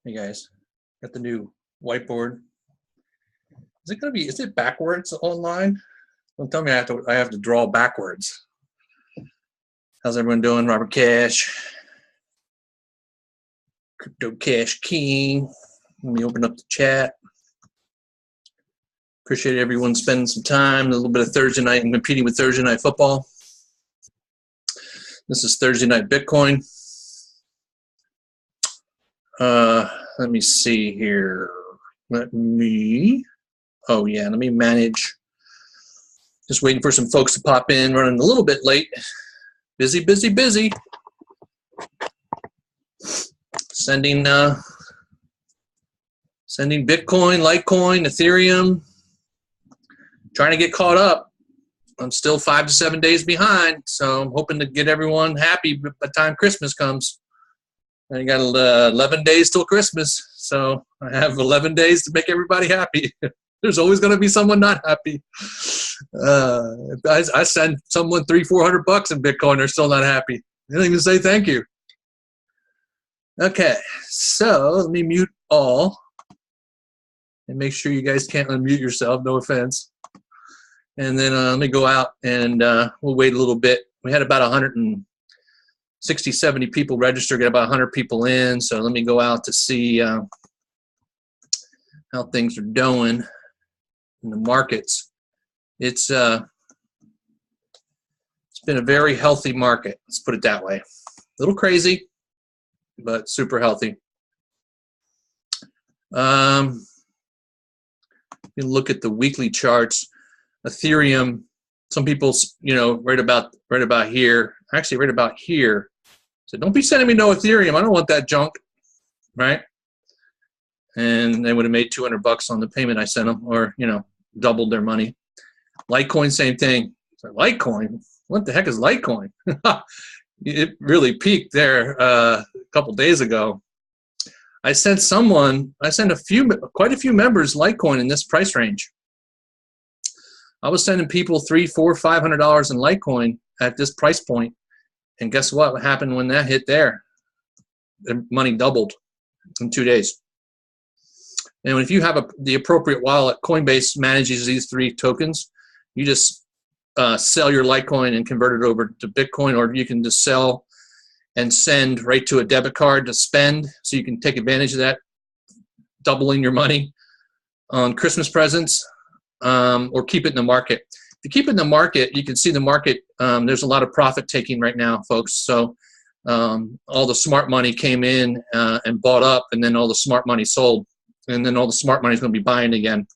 Hey guys, got the new whiteboard. Is it backwards online? Don't tell me I have to draw backwards. How's everyone doing? Robert Cash, Crypto Cash King. Let me open up the chat. Appreciate everyone spending some time, a little bit of Thursday night and competing with Thursday night football. This is Thursday night Bitcoin. Let me see here. Let me manage. Just waiting for some folks to pop in, running a little bit late. Busy. Sending Bitcoin, Litecoin, Ethereum. Trying to get caught up. I'm still 5 to 7 days behind, so I'm hoping to get everyone happy by the time Christmas comes. I got 11 days till Christmas, so I have 11 days to make everybody happy. There's always going to be someone not happy. I send someone $300-400 in Bitcoin, they're still not happy. They don't even say thank you. Okay, so let me mute all and make sure you guys can't unmute yourself. No offense. And then let me go out and we'll wait a little bit. We had about 160, 70 people register, get about 100 people in. So let me go out to see how things are doing in the markets. It's been a very healthy market. Let's put it that way. A little crazy, but super healthy. You can look at the weekly charts. Ethereum, some people, right about here, actually right about here. So don't be sending me no Ethereum. I don't want that junk, right? And they would have made $200 on the payment I sent them, or doubled their money. Litecoin, same thing. So Litecoin, what the heck is Litecoin? It really peaked there a couple days ago. I sent quite a few members Litecoin in this price range. I was sending people $300, $400, $500 in Litecoin at this price point, and guess what happened when that hit there? Their money doubled in 2 days. And if you have the appropriate wallet, Coinbase manages these 3 tokens. You just sell your Litecoin and convert it over to Bitcoin, or you can just sell and send right to a debit card to spend, so you can take advantage of that, doubling your money on Christmas presents. Or keep it in the market. If you keep it in the market, you can see the market, there's a lot of profit taking right now, folks. So all the smart money came in and bought up, and then all the smart money sold, and then all the smart money is going to be buying again.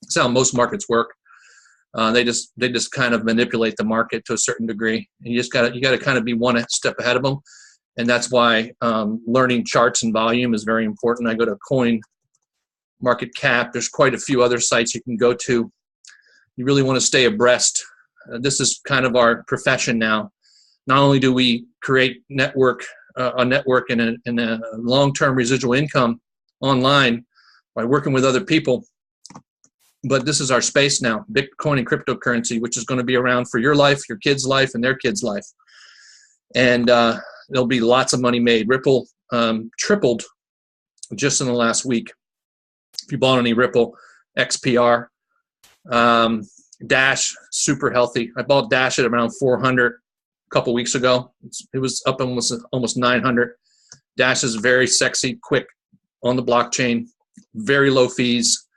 That's how most markets work. They just kind of manipulate the market to a certain degree, and you got to kind of be one step ahead of them, and that's why learning charts and volume is very important. I go to Coin Market Cap. There's quite a few other sites you can go to. You really want to stay abreast. This is kind of our profession now. Not only do we create a network and a long-term residual income online by working with other people, but this is our space now, Bitcoin and cryptocurrency, which is going to be around for your life, your kids' life, and their kids' life. And there'll be lots of money made. Ripple tripled just in the last week. If you bought any Ripple, XPR, Dash, super healthy. I bought Dash at around 400 a couple weeks ago. It was up almost 900. Dash is very sexy, quick on the blockchain, very low fees.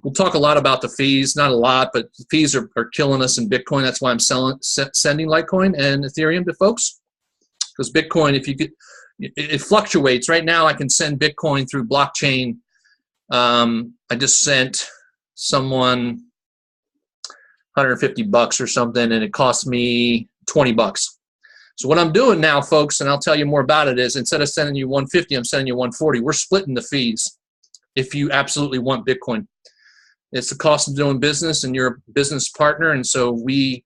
We'll talk a lot about the fees, not a lot, but the fees are killing us in Bitcoin. That's why I'm sending Litecoin and Ethereum to folks, because Bitcoin, it fluctuates. Right now, I can send Bitcoin through blockchain. I just sent someone $150 or something, and it cost me $20. So what I'm doing now, folks, and I'll tell you more about it, is instead of sending you $150, I'm sending you $140. We're splitting the fees if you absolutely want Bitcoin. It's the cost of doing business, and you're a business partner, and so we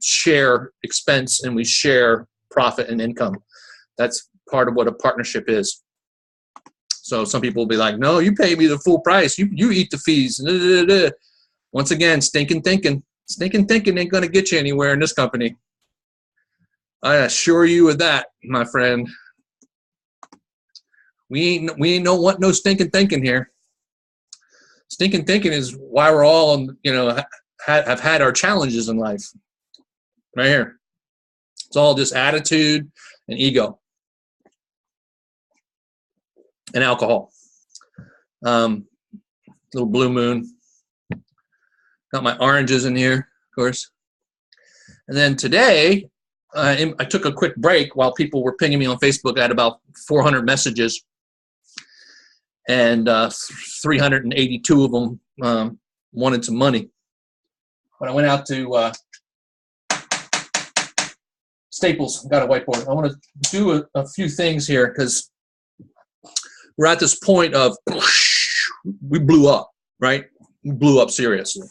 share expense and we share profit and income. That's part of what a partnership is. So some people will be like, no, you pay me the full price. You eat the fees. Once again, stinking thinking. Stinking thinking ain't going to get you anywhere in this company. I assure you of that, my friend. We ain't no want no stinking thinking here. Stinking thinking is why we're all, have had our challenges in life. Right here. It's all just attitude and ego and alcohol. Little blue moon. Got my oranges in here, of course. And then today, I took a quick break while people were pinging me on Facebook. I had about 400 messages, and 382 of them wanted some money. But I went out to Staples, got a whiteboard. I want to do a few things here because we're at this point of we blew up, right? We blew up seriously.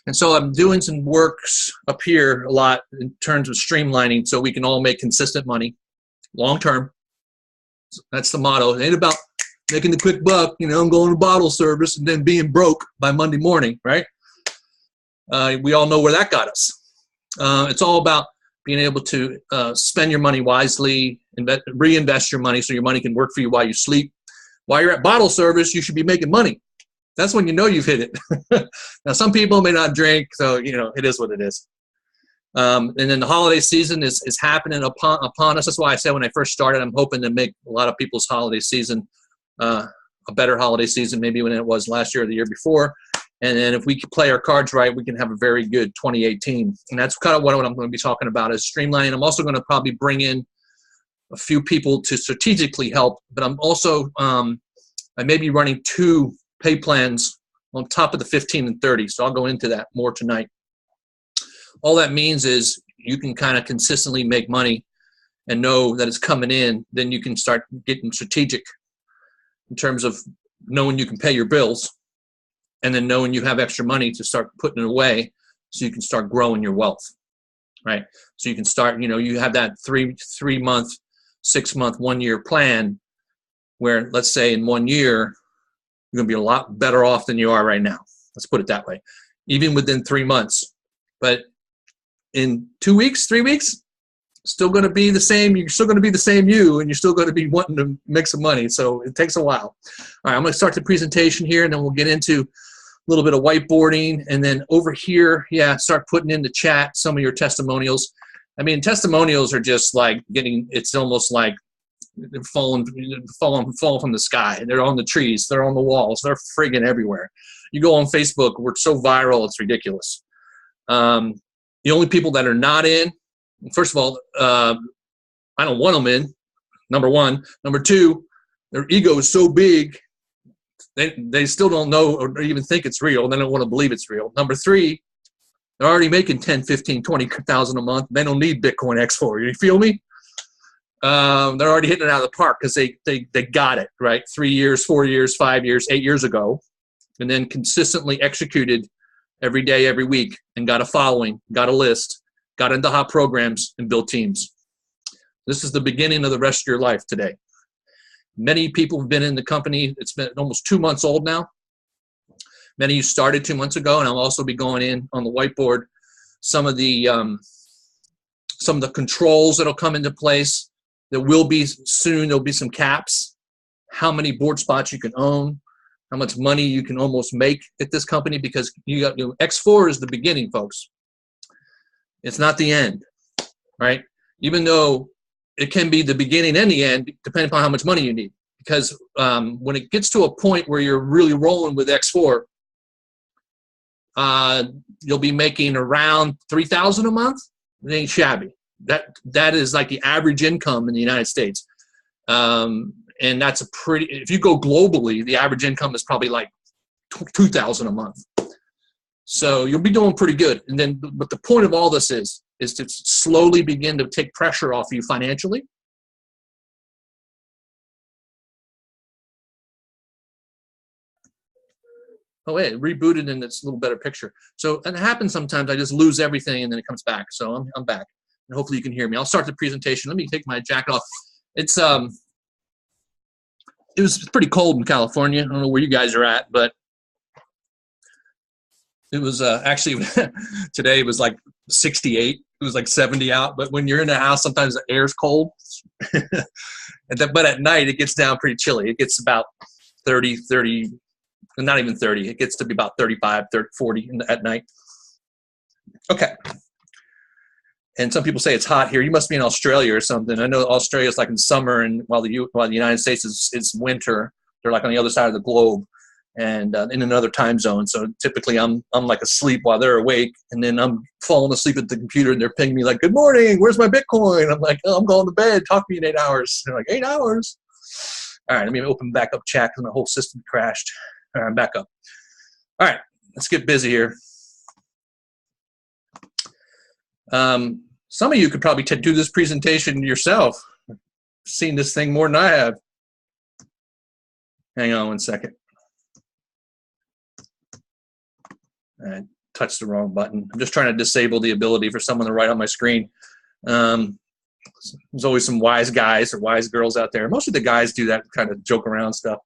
And so I'm doing some works up here a lot in terms of streamlining so we can all make consistent money long term. That's the motto. It ain't about making the quick buck, going to bottle service and then being broke by Monday morning, right? We all know where that got us. It's all about being able to spend your money wisely, reinvest your money so your money can work for you while you sleep. While you're at bottle service, you should be making money. That's when you know you've hit it. Now, some people may not drink, so, it is what it is. And then the holiday season is happening upon us. That's why I said when I first started, I'm hoping to make a lot of people's holiday season a better holiday season, maybe when it was last year or the year before. And then if we can play our cards right, we can have a very good 2018. And that's kind of what I'm going to be talking about is streamlining. I'm also going to probably bring in a few people to strategically help, but I'm also, I may be running 2 pay plans on top of the 15 and 30. So I'll go into that more tonight. All that means is you can kind of consistently make money and know that it's coming in. Then you can start getting strategic in terms of knowing you can pay your bills and then knowing you have extra money to start putting it away so you can start growing your wealth, right? So you can start, you have that 3-month, 6-month, 1-year plan where, let's say in 1 year, you're going to be a lot better off than you are right now. Let's put it that way. Even within 3 months. But in 2 weeks, 3 weeks, still going to be the same. You're still going to be the same you, and you're still going to be wanting to make some money. So it takes a while. All right, I'm going to start the presentation here, and then we'll get into a little bit of whiteboarding. And then over here, start putting in the chat some of your testimonials. I mean, testimonials are just like it's almost like falling from the sky. They're on the trees. They're on the walls. They're friggin' everywhere. You go on Facebook, we're so viral, it's ridiculous. The only people that are not in, first of all, I don't want them in, number one. Number two, their ego is so big, they still don't know or even think it's real. They don't want to believe it's real. Number three, they're already making 10, 15, 20,000 a month. They don't need Bitcoin X4. You feel me? They're already hitting it out of the park because they got it, right? 3 years, 4 years, 5 years, 8 years ago, and then consistently executed every day, every week, and got a following, got a list, got into hot programs, and built teams. This is the beginning of the rest of your life today. Many people have been in the company. It's been almost 2 months old now. Many of you started 2 months ago, and I'll also be going in on the whiteboard some of the controls that'll come into place. There will be soon, there'll be some caps, how many board spots you can own, how much money you can almost make at this company, because X4 is the beginning, folks. It's not the end, right? Even though it can be the beginning and the end, depending upon how much money you need. Because when it gets to a point where you're really rolling with X4, you'll be making around $3,000 a month. It ain't shabby. That is like the average income in the United States. And that's if you go globally, the average income is probably like $2,000 a month. So you'll be doing pretty good. And then, but the point of all this is to slowly begin to take pressure off you financially. Oh, wait, it rebooted and it's a little better picture. So, and it happens sometimes. I just lose everything and then it comes back. So I'm back. And hopefully you can hear me. I'll start the presentation. Let me take my jacket off. It was pretty cold in California. I don't know where you guys are at, but it was actually today it was like 68. it was like 70 out. But when you're in the house, sometimes the air's cold. But at night, it gets down pretty chilly. It gets about 30, not even 30. It gets to be about 35, 30, 40 at night. Okay. And some people say it's hot here. You must be in Australia or something. I know Australia is like in summer, and while the United States is winter, they're like on the other side of the globe and in another time zone. So typically I'm like asleep while they're awake, and then I'm falling asleep at the computer, and they're pinging me like, "Good morning, where's my Bitcoin?" I'm like, "Oh, I'm going to bed. Talk to me in 8 hours." They're like, 8 hours? All right, let me open back up chat because my whole system crashed. All right, I'm back up. All right, let's get busy here. Some of you could probably do this presentation yourself. Seen this thing more than I have. Hang on one second. I touched the wrong button. I'm just trying to disable the ability for someone to write on my screen. There's always some wise guys or wise girls out there. Most of the guys do that kind of joke around stuff.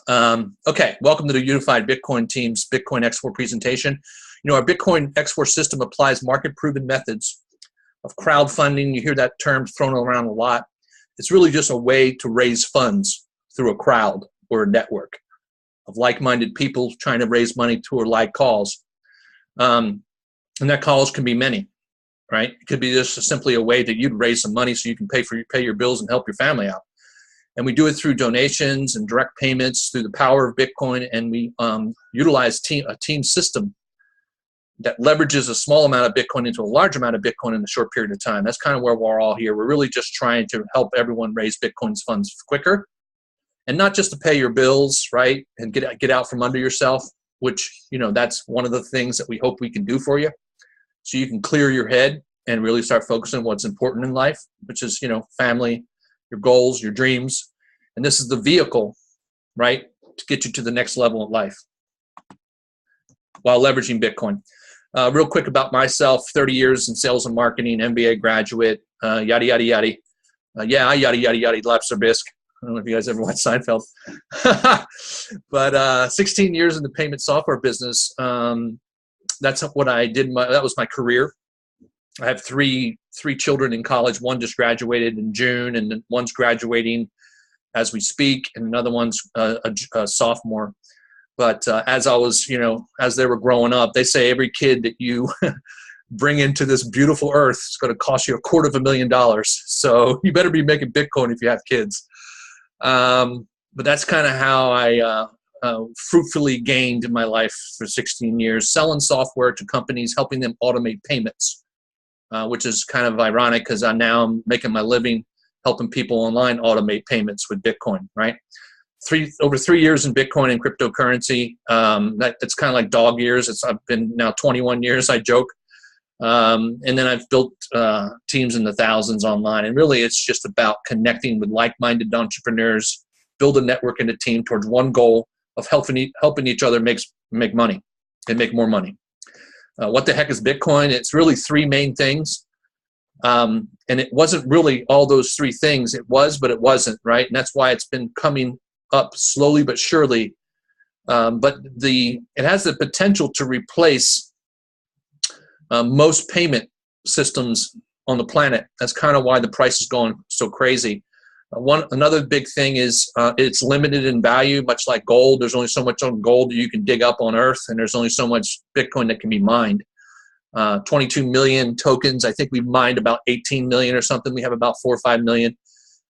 Okay, welcome to the Unified Bitcoin Team's Bitcoin X4 presentation. You know, our Bitcoin X4 system applies market-proven methods of crowdfunding. You hear that term thrown around a lot. It's really just a way to raise funds through a crowd or a network of like-minded people trying to raise money to a like cause. And that cause can be many, right? It could be just simply a way that you'd raise some money so you can pay your bills and help your family out. And we do it through donations and direct payments through the power of Bitcoin, and we utilize a team system that leverages a small amount of Bitcoin into a large amount of Bitcoin in a short period of time. That's kind of where we're all here. We're really just trying to help everyone raise Bitcoin's funds quicker, and not just to pay your bills, right, and get out from under yourself, which, you know, that's one of the things that we hope we can do for you, so you can clear your head and really start focusing on what's important in life, which is, you know, family, your goals, your dreams. And this is the vehicle, right, to get you to the next level of life while leveraging Bitcoin. Real quick about myself, 30 years in sales and marketing, MBA graduate, yada, yada, yada. Yeah, yada, yada, yada, Lapser Bisque. I don't know if you guys ever watched Seinfeld. But 16 years in the payment software business. That's what I did. That was my career. I have three children in college. One just graduated in June, and then one's graduating as we speak, and another one's a sophomore. But as I was, you know, as they were growing up, they say every kid that you bring into this beautiful earth is going to cost you $250,000. So you better be making Bitcoin if you have kids. But that's kind of how I fruitfully gained in my life for 16 years, selling software to companies, helping them automate payments, which is kind of ironic because now I'm making my living helping people online automate payments with Bitcoin, right? Over 3 years in Bitcoin and cryptocurrency. It's kind of like dog years. I've been now 21 years, I joke. And then I've built teams in the thousands online. And really, it's just about connecting with like-minded entrepreneurs, build a network and a team towards one goal of helping each other make money and make more money. What the heck is Bitcoin? It's really three main things. And it wasn't really all those three things. It was, but it wasn't, right? And that's why it's been coming up slowly but surely. But it has the potential to replace most payment systems on the planet. That's kind of why the price is going so crazy. Another big thing is it's limited in value, much like gold. There's only so much on gold that you can dig up on Earth, and there's only so much Bitcoin that can be mined. 22 million tokens. I think we mined about 18 million or something. We have about 4 or 5 million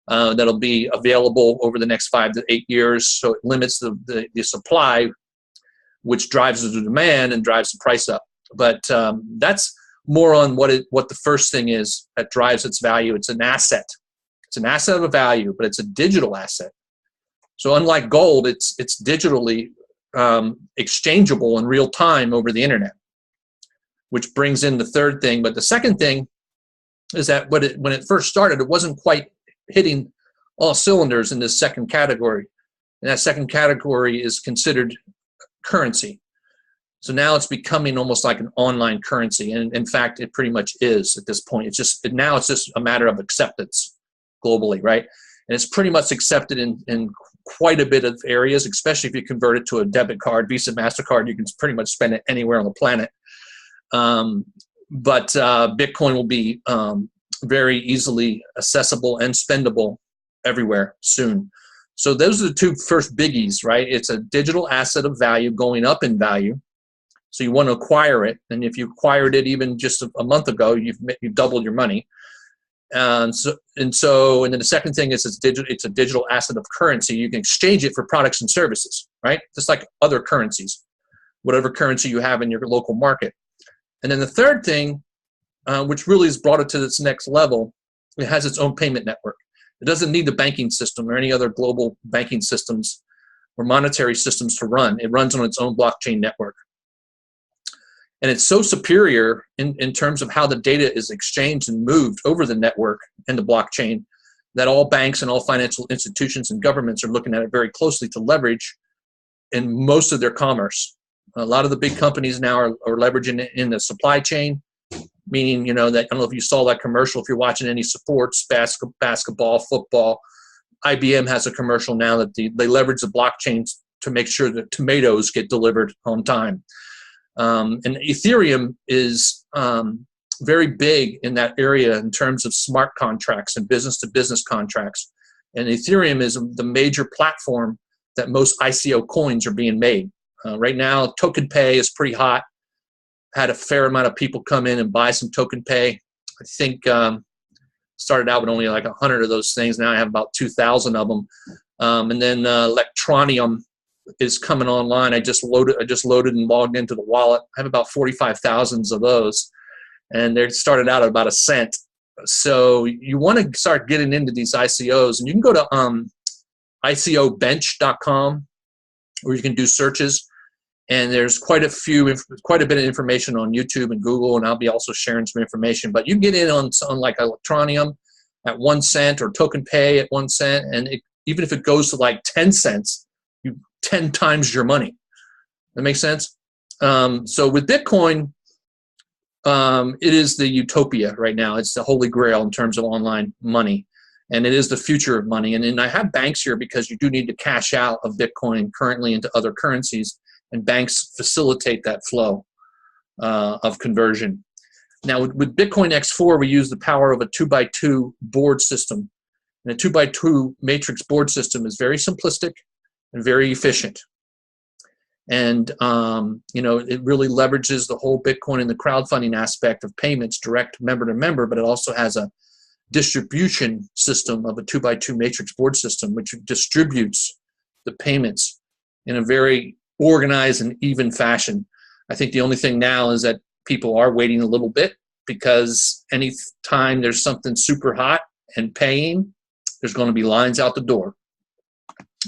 that'll be available over the next 5 to 8 years. So it limits the supply, which drives the demand and drives the price up. But that's more on what the first thing is that drives its value. It's an asset. It's an asset of a value, but it's a digital asset. So unlike gold, it's digitally exchangeable in real time over the internet, which brings in the third thing. But the second thing is that when it first started, it wasn't quite hitting all cylinders in this second category. And that second category is considered currency. So now it's becoming almost like an online currency. And in fact, it pretty much is at this point. Now it's just a matter of acceptance globally, right? And it's pretty much accepted in quite a bit of areas, especially if you convert it to a debit card, Visa, MasterCard. You can pretty much spend it anywhere on the planet. Bitcoin will be very easily accessible and spendable everywhere soon. So those are the two first biggies, right? It's a digital asset of value going up in value. So you want to acquire it. And if you acquired it even just a month ago, you've doubled your money. And then the second thing is it's a digital asset of currency. You can exchange it for products and services, right? Just like other currencies, whatever currency you have in your local market. And then the third thing, which really has brought it to this next level, it has its own payment network. It doesn't need the banking system or any other global banking systems or monetary systems to run. It runs on its own blockchain network. And it's so superior in terms of how the data is exchanged and moved over the network and the blockchain that all banks and all financial institutions and governments are looking at it very closely to leverage in most of their commerce. A lot of the big companies now are leveraging it in the supply chain, meaning, that I don't know if you saw that commercial, if you're watching any sports, basketball, football. IBM has a commercial now that they leverage the blockchains to make sure that tomatoes get delivered on time. And Ethereum is very big in that area in terms of smart contracts and business-to-business contracts. And Ethereum is the major platform that most ICO coins are being made. Right now, token pay is pretty hot. Had a fair amount of people come in and buy some token pay. I think started out with only like 100 of those things. Now I have about 2,000 of them. And then Electronium is coming online. I just loaded and logged into the wallet. I have about 45,000 of those, and they started out at about a cent. So you want to start getting into these ICOs, and you can go to ICObench.com, where you can do searches. And there's quite a bit of information on YouTube and Google, and I'll be also sharing some information. But you get in on like Electronium at 1 cent or Token Pay at 1 cent, and even if it goes to like 10 cents, you 10 times your money. That makes sense? So with Bitcoin, it is the utopia right now. It's the holy grail in terms of online money, and it is the future of money. And I have banks here because you do need to cash out of Bitcoin currently into other currencies, and banks facilitate that flow of conversion. Now, with Bitcoin X4, we use the power of a 2x2 board system. And a 2x2 matrix board system is very simplistic and very efficient. And, it really leverages the whole Bitcoin and the crowdfunding aspect of payments direct member to member, but it also has a distribution system of a 2x2 matrix board system, which distributes the payments in a very organized and even fashion. I think the only thing now is that people are waiting a little bit, because any time there's something super hot and paying, there's going to be lines out the door.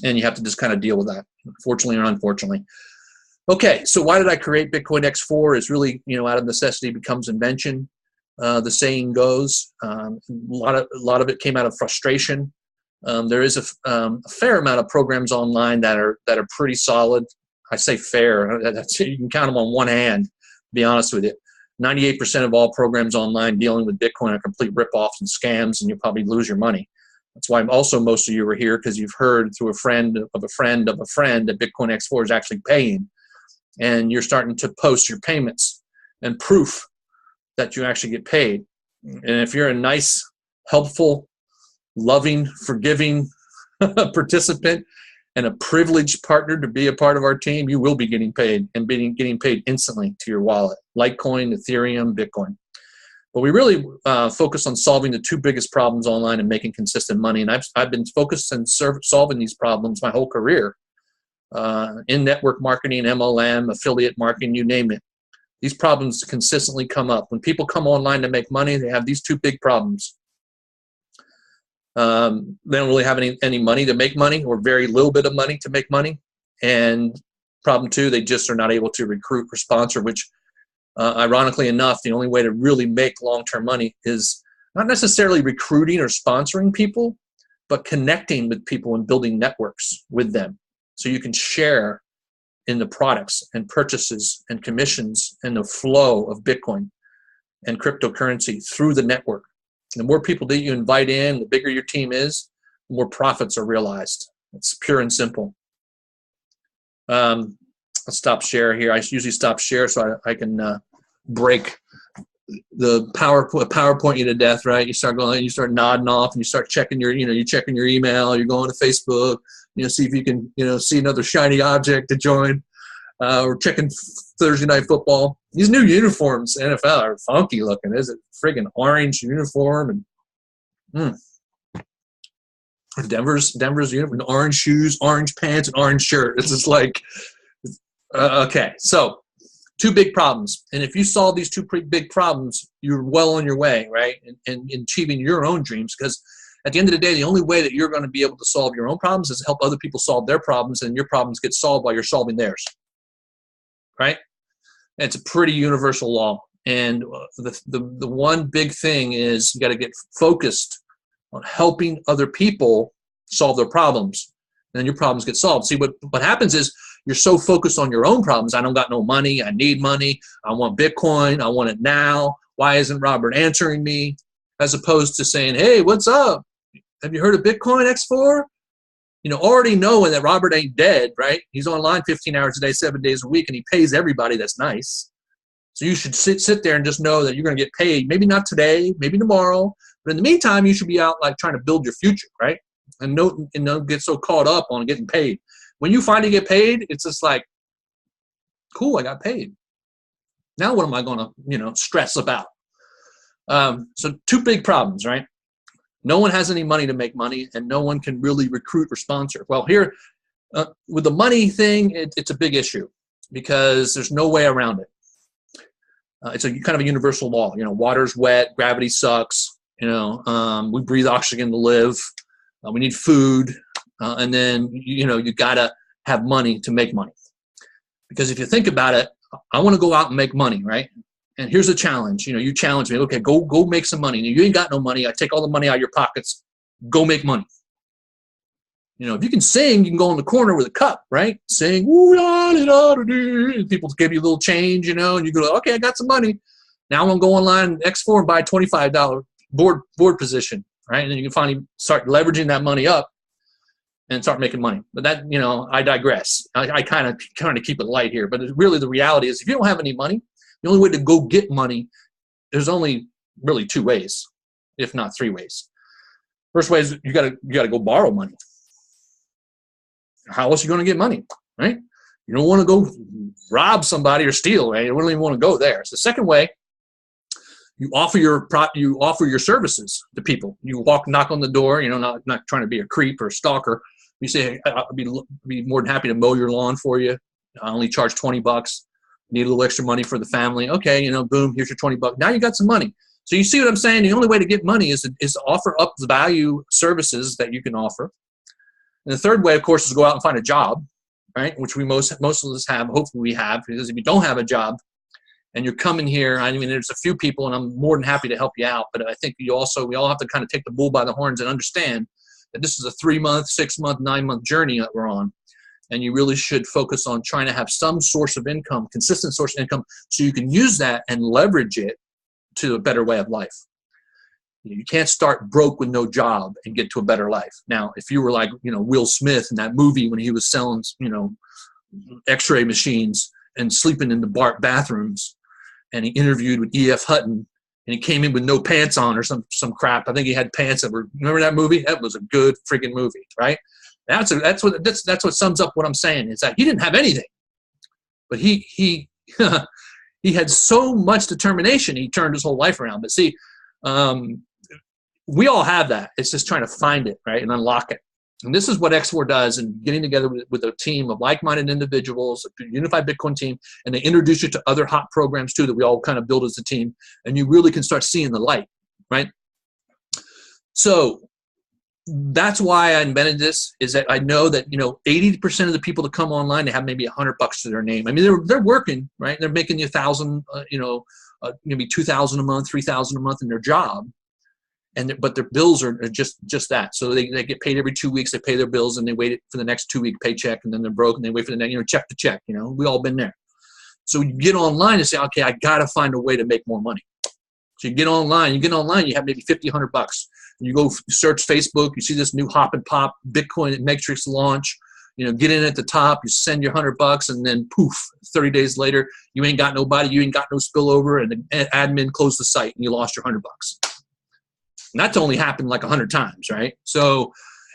And you have to just kind of deal with that, fortunately or unfortunately. Okay, so why did I create Bitcoin X4? Is really, out of necessity becomes invention. The saying goes. A lot of it came out of frustration. There is a fair amount of programs online that are pretty solid. I say fair. You can count them on one hand, to be honest with you. 98% of all programs online dealing with Bitcoin are complete ripoffs and scams, and you'll probably lose your money. That's why also most of you are here, because you've heard through a friend of a friend of a friend that Bitcoin X4 is actually paying. And you're starting to post your payments and proof that you actually get paid. And if you're a nice, helpful, loving, forgiving participant and a privileged partner to be a part of our team, you will be getting paid, and getting paid instantly to your wallet. Litecoin, Ethereum, Bitcoin. But we really focus on solving the two biggest problems online and making consistent money. And I've been focused on solving these problems my whole career. In network marketing, MLM, affiliate marketing, you name it. These problems consistently come up. When people come online to make money, they have these two big problems. They don't really have any money to make money, or very little bit of money to make money. And problem two, they just are not able to recruit or sponsor, which ironically enough, the only way to really make long-term money is not necessarily recruiting or sponsoring people, but connecting with people and building networks with them. So you can share in the products and purchases and commissions and the flow of Bitcoin and cryptocurrency through the network. The more people that you invite in, the bigger your team is, the more profits are realized. It's pure and simple. I'll stop share here. I usually stop share so I can break PowerPoint you to death, right? You start going, you start nodding off, and you start checking you're checking your email, you're going to Facebook, see if you can, see another shiny object to join, or checking Thursday Night Football. These new uniforms, NFL, are funky looking. Is it friggin' orange uniform and Denver's uniform, orange shoes, orange pants, and orange shirt. It's just like, okay, so. Two big problems. And if you solve these two pretty big problems, you're well on your way, right? And achieving your own dreams. Because at the end of the day, the only way that you're going to be able to solve your own problems is to help other people solve their problems, and your problems get solved while you're solving theirs, right? And it's a pretty universal law. And the one big thing is you got to get focused on helping other people solve their problems. And then your problems get solved. See, what happens is, you're so focused on your own problems. I don't got no money. I need money. I want Bitcoin. I want it now. Why isn't Robert answering me? As opposed to saying, hey, what's up? Have you heard of Bitcoin X4? Already knowing that Robert ain't dead, right? He's online 15 hours a day, 7 days a week, and he pays everybody. That's nice. So you should sit there and just know that you're going to get paid. Maybe not today, maybe tomorrow. But in the meantime, you should be out like trying to build your future, right? And don't get so caught up on getting paid. When you finally get paid, it's just like, cool, I got paid. Now what am I going to, stress about? So two big problems, right? No one has any money to make money, and no one can really recruit or sponsor. Well, here, with the money thing, it's a big issue because there's no way around it. It's a kind of a universal law. Water's wet, gravity sucks. We breathe oxygen to live. We need food. And then, you got to have money to make money. Because if you think about it, I want to go out and make money, right? And here's a challenge. You challenge me. Okay, go make some money. You ain't got no money. I take all the money out of your pockets. Go make money. If you can sing, you can go in the corner with a cup, right? Sing, ooh, la, da, da, da. People give you a little change, and you go, okay, I got some money. Now I'm going to go online X4 and buy a $25 board position, right? And then you can finally start leveraging that money up and start making money. But that, I digress. I kind of keep it light here. But really the reality is, if you don't have any money, the only way to go get money, there's only really two ways, if not three ways. First way is you gotta go borrow money. How else are you going to get money, right? You don't want to go rob somebody or steal, right? You don't even want to go there. So the second way, you offer your services to people. You knock on the door, not trying to be a creep or a stalker. You say, hey, I'll be more than happy to mow your lawn for you. I only charge $20. Need a little extra money for the family. Okay, boom, here's your $20. Now you got some money. So you see what I'm saying? The only way to get money is to offer up the value services that you can offer. And the third way, of course, is to go out and find a job, right? Which most of us have. Hopefully we have, because if you don't have a job and you're coming here, there's a few people, and I'm more than happy to help you out. But I think we all have to kind of take the bull by the horns and understand that this is a 3-month, 6-month, 9-month journey that we're on. And you really should focus on trying to have some source of income, consistent source of income, so you can use that and leverage it to a better way of life. You can't start broke with no job and get to a better life. Now, if you were like, Will Smith in that movie when he was selling, x-ray machines and sleeping in the bathrooms, and he interviewed with E.F. Hutton, and he came in with no pants on or some crap. I think he had pants that were, remember that movie? That was a good freaking movie, right? That's what sums up what I'm saying, is that he didn't have anything, but he he had so much determination. He turned his whole life around. But see, we all have that. It's just trying to find it, right, and unlock it. And this is what X4 does, and getting together with a team of like-minded individuals, a unified Bitcoin team, and they introduce you to other hot programs too that we all kind of build as a team, and you really can start seeing the light, right? So that's why I invented this, is that I know that 80% of the people that come online, they have maybe $100 to their name. They're working, right? They're making $1,000, maybe $2,000 a month, $3,000 a month in their job. But their bills are just that. So they get paid every 2 weeks. They pay their bills, and they wait for the next 2-week paycheck, and then they're broke, and they wait for the next, check to check. We all been there. So you get online and say, okay, I got to find a way to make more money. So you get online, you have maybe $50, $100. And you go search Facebook, you see this new hop and pop Bitcoin matrix launch. get in at the top, you send your $100, and then poof, 30 days later, you ain't got nobody, you ain't got no spillover, and the admin closed the site and you lost your $100. And that's only happened like 100 times, right? So,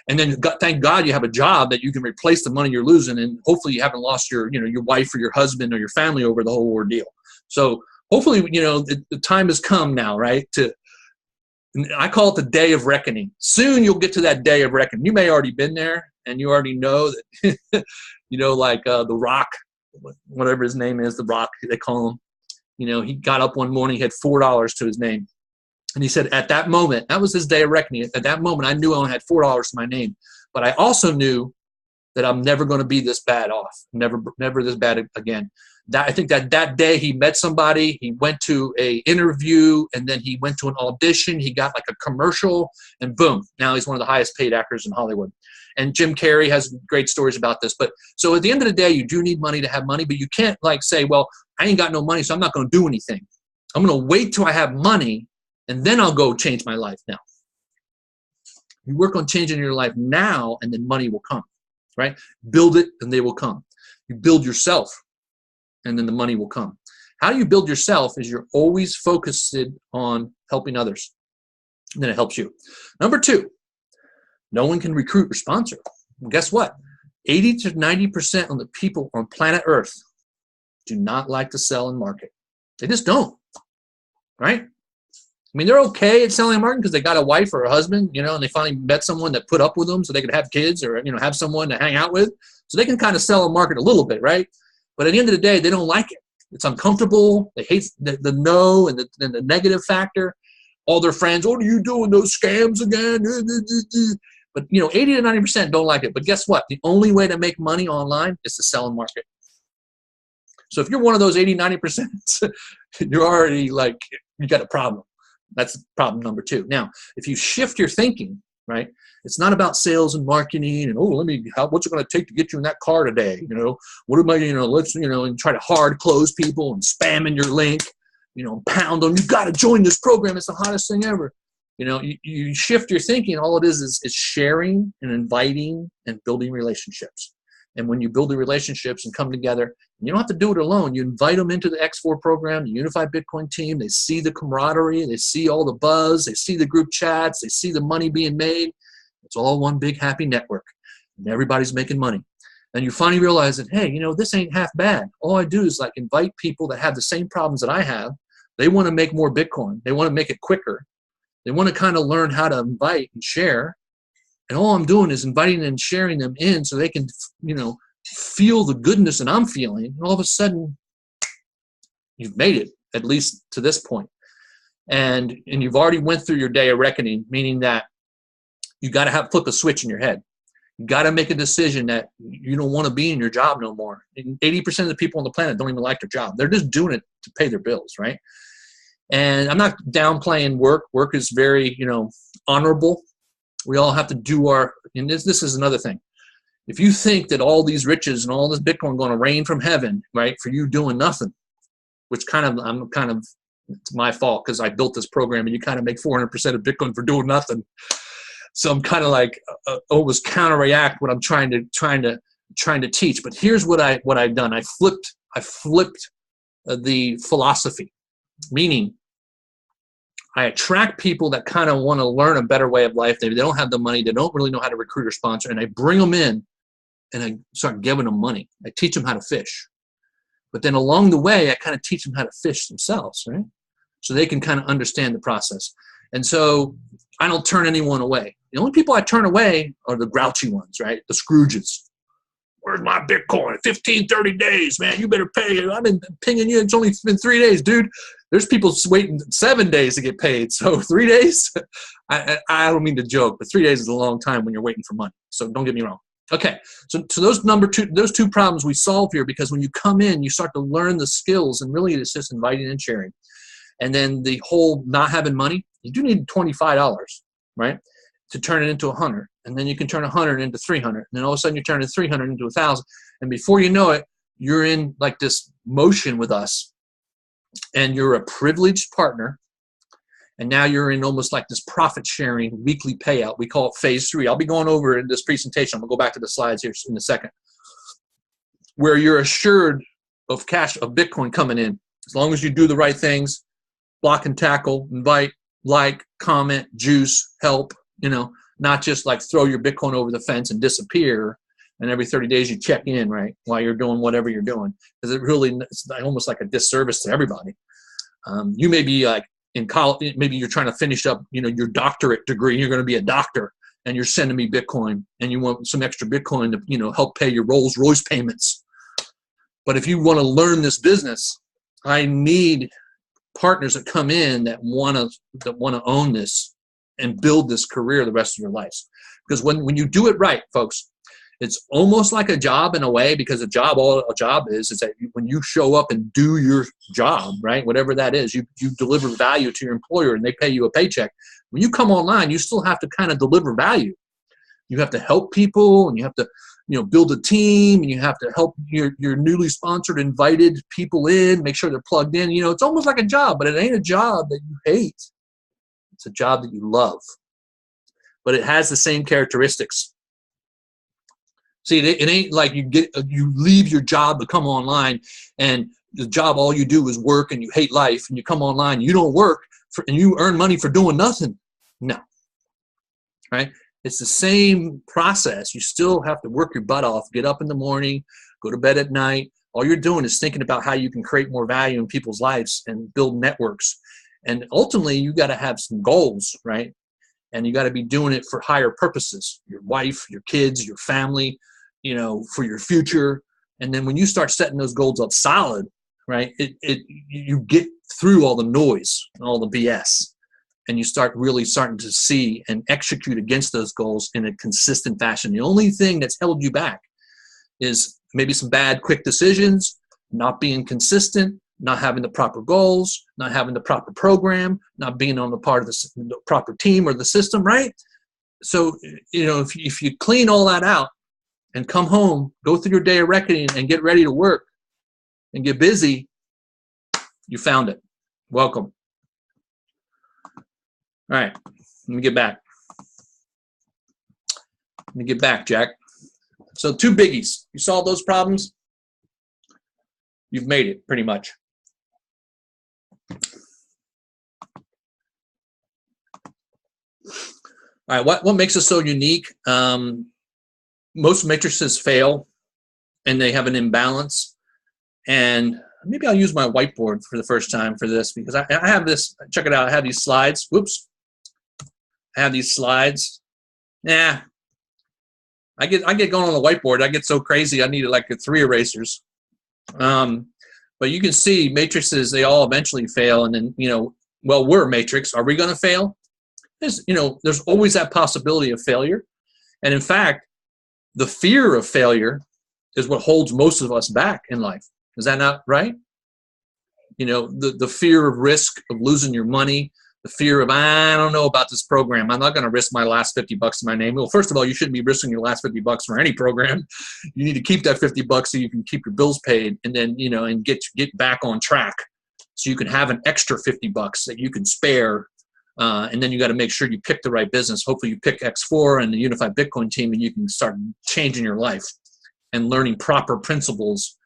and then thank God you have a job that you can replace the money you're losing, and hopefully you haven't lost your wife or your husband or your family over the whole ordeal. So hopefully, the time has come now, right? I call it the day of reckoning. Soon you'll get to that day of reckoning. You may already been there, and you already know that, like The Rock, whatever his name is, The Rock, they call him. He got up one morning, he had $4 to his name. And he said, at that moment, that was his day of reckoning. At that moment, I knew I only had $4 to my name. But I also knew that I'm never going to be this bad off. Never this bad again. I think that day he met somebody, he went to a interview, and then he went to an audition. He got like a commercial, and boom, now he's one of the highest paid actors in Hollywood. And Jim Carrey has great stories about this. But so at the end of the day, you do need money to have money, but you can't say, well, I ain't got no money, so I'm not going to do anything. I'm going to wait till I have money, and then I'll go change my life now. You work on changing your life now, and then money will come, right? Build it, and they will come. You build yourself, and then the money will come. How you build yourself is you're always focused on helping others. And then it helps you. Number 2, no one can recruit or sponsor. Well, guess what? 80 to 90% of the people on planet Earth do not like to sell and market. They just don't, right? I mean, they're okay at selling and marketing because they got a wife or a husband, and they finally met someone that put up with them so they could have kids or, have someone to hang out with. So they can kind of sell and market a little bit, right? But at the end of the day, they don't like it. It's uncomfortable. They hate the no and the negative factor. All their friends, what are you doing, those scams again? But, 80 to 90% don't like it. But guess what? The only way to make money online is to sell and market. So if you're one of those 80, 90%, you're already you got a problem. That's problem number 2. Now, if you shift your thinking, right, it's not about sales and marketing and, what's it going to take to get you in that car today? What am I, let's, and try to hard close people and spam in your link, pound them. You got to join this program. It's the hottest thing ever. You shift your thinking. All it is sharing and inviting and building relationships. And when you build the relationships and come together, you don't have to do it alone. You invite them into the X4 program, the Unified Bitcoin team. They see the camaraderie. They see all the buzz. They see the group chats. They see the money being made. It's all one big happy network. And everybody's making money. And you finally realize that, hey, this ain't half bad. All I do is invite people that have the same problems that I have. They want to make more Bitcoin. They want to make it quicker. They want to kind of learn how to invite and share. And all I'm doing is inviting and sharing them in so they can, feel the goodness that I'm feeling. And all of a sudden, you've made it, at least to this point. And you've already went through your day of reckoning, meaning that you got to flip a switch in your head. You got to make a decision that you don't want to be in your job no more. And 80% of the people on the planet don't even like their job. They're just doing it to pay their bills, right? And I'm not downplaying work. Work is very, honorable. We all have to do and this is another thing. If you think that all these riches and all this Bitcoin are going to rain from heaven, right, for you doing nothing, which it's my fault because I built this program and you kind of make 400% of Bitcoin for doing nothing. So I'm kind of always counter-react what I'm trying to teach. But here's what I've done. I flipped the philosophy, meaning I attract people that kind of want to learn a better way of life. They don't have the money. They don't really know how to recruit or sponsor. And I bring them in and I start giving them money. I teach them how to fish. But then along the way, I kind of teach them how to fish themselves, right? So they can kind of understand the process. And so I don't turn anyone away. The only people I turn away are the grouchy ones, right? The Scrooges. Where's my Bitcoin? 15, 30 days, man. You better pay. I've been pinging you. It's only been 3 days, dude. There's people waiting 7 days to get paid. So 3 days, I don't mean to joke, but 3 days is a long time when you're waiting for money. So don't get me wrong. Okay, so those two problems we solve here, because when you come in, you start to learn the skills, and really it's just inviting and sharing. And then the whole not having money, you do need $25, right, to turn it into 100. And then you can turn 100 into 300. And then all of a sudden you're turning 300 into 1,000. And before you know it, you're in this motion with us, and you're a privileged partner, And now you're in almost like this profit sharing weekly payout. We call it phase 3. I'll be going over in this presentation. I'm gonna go back to the slides here in a second, where you're assured of cash, of Bitcoin coming in. As long as you do the right things, block and tackle, invite, like, comment, juice, help, you know, not just like throw your Bitcoin over the fence and disappear. And every 30 days you check in, right, while you're doing whatever you're doing. Because it's almost like a disservice to everybody. You may be like in college, maybe you're trying to finish up, you know, your doctorate degree. You're going to be a doctor, and you're sending me Bitcoin, and you want some extra Bitcoin to, you know, help pay your Rolls Royce payments. But if you want to learn this business, I need partners that come in that want to own this and build this career the rest of your lives. Because when you do it right, folks, it's almost like a job in a way, because all a job is that when you show up and do your job, right, whatever that is, you deliver value to your employer and they pay you a paycheck. When you come online, you still have to kind of deliver value. You have to help people, and you have to, you know, build a team, and you have to help your newly sponsored, invited people in, make sure they're plugged in. You know, it's almost like a job, but it ain't a job that you hate. It's a job that you love, but it has the same characteristics. See, it ain't like you leave your job to come online, and the job, all you do is work, and you hate life, and you come online, you don't work and you earn money for doing nothing. No, right? It's the same process. You still have to work your butt off, get up in the morning, go to bed at night. All you're doing is thinking about how you can create more value in people's lives and build networks. And ultimately, you got to have some goals, right? And you got to be doing it for higher purposes. Your wife, your kids, your family, you know, for your future. And then when you start setting those goals up solid, right, you get through all the noise and all the BS, and you start really starting to see and execute against those goals in a consistent fashion. The only thing that's held you back is maybe some bad, quick decisions, not being consistent, not having the proper goals, not having the proper program, not being on the part of the proper team or the system, right? So, you know, if you clean all that out and come home, go through your day of reckoning and get ready to work and get busy, you found it. Welcome. All right, let me get back. Jack. So 2 biggies. You solve those problems, you've made it pretty much. All right, what makes us so unique? Most matrices fail, and they have an imbalance. And maybe I'll use my whiteboard for the first time for this, because I have this. Check it out. I have these slides. Whoops. I have these slides. I get going on the whiteboard. I get so crazy. I need like 3 erasers. But you can see matrices, they all eventually fail. And then, you know, well, we're a matrix. Are we going to fail? There's always that possibility of failure. And in fact, the fear of failure is what holds most of us back in life. Is that not right? You know, the fear of risk, of losing your money, the fear of, I don't know about this program. I'm not going to risk my last $50 in my name. Well, first of all, you shouldn't be risking your last $50 for any program. You need to keep that $50 so you can keep your bills paid, and then, you know, and get back on track so you can have an extra $50 that you can spare. And then you got to make sure you pick the right business. Hopefully you pick X4 and the Unified Bitcoin team, and you can start changing your life and learning proper principles.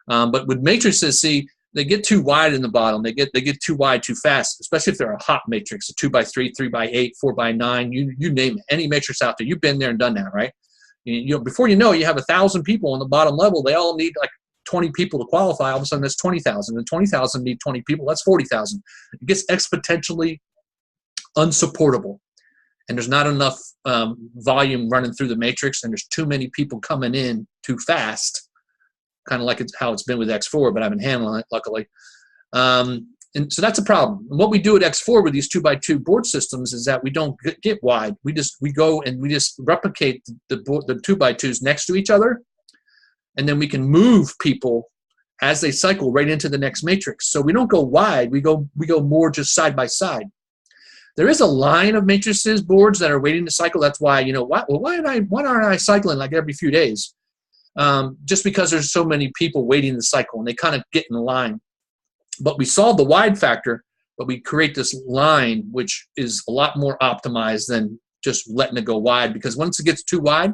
But with matrices, see, they get too wide in the bottom. They get too wide too fast, especially if they're a hot matrix, a 2x3, 3x8, 4x9. You name it, any matrix out there. You've been there and done that, right? You know, before you know it, you have 1,000 people on the bottom level. They all need like 20 people to qualify. All of a sudden, that's 20,000. And 20,000 need 20 people. That's 40,000. It gets exponentially unsupportable, and there's not enough volume running through the matrix, and there's too many people coming in too fast, kind of like how it's been with X4, but I've been handling it, luckily. And so that's a problem. And what we do at X4 with these 2x2 board systems is that we don't get wide. We go and we just replicate the 2x2s next to each other, and then we can move people as they cycle right into the next matrix. So we don't go wide. We go more just side by side. There is a line of matrices boards that are waiting to cycle. That's why, you know, why aren't I cycling like every few days? Just because there's so many people waiting to cycle, and they kind of get in line. But we solved the wide factor but we create this line which is a lot more optimized than just letting it go wide, because once it gets too wide,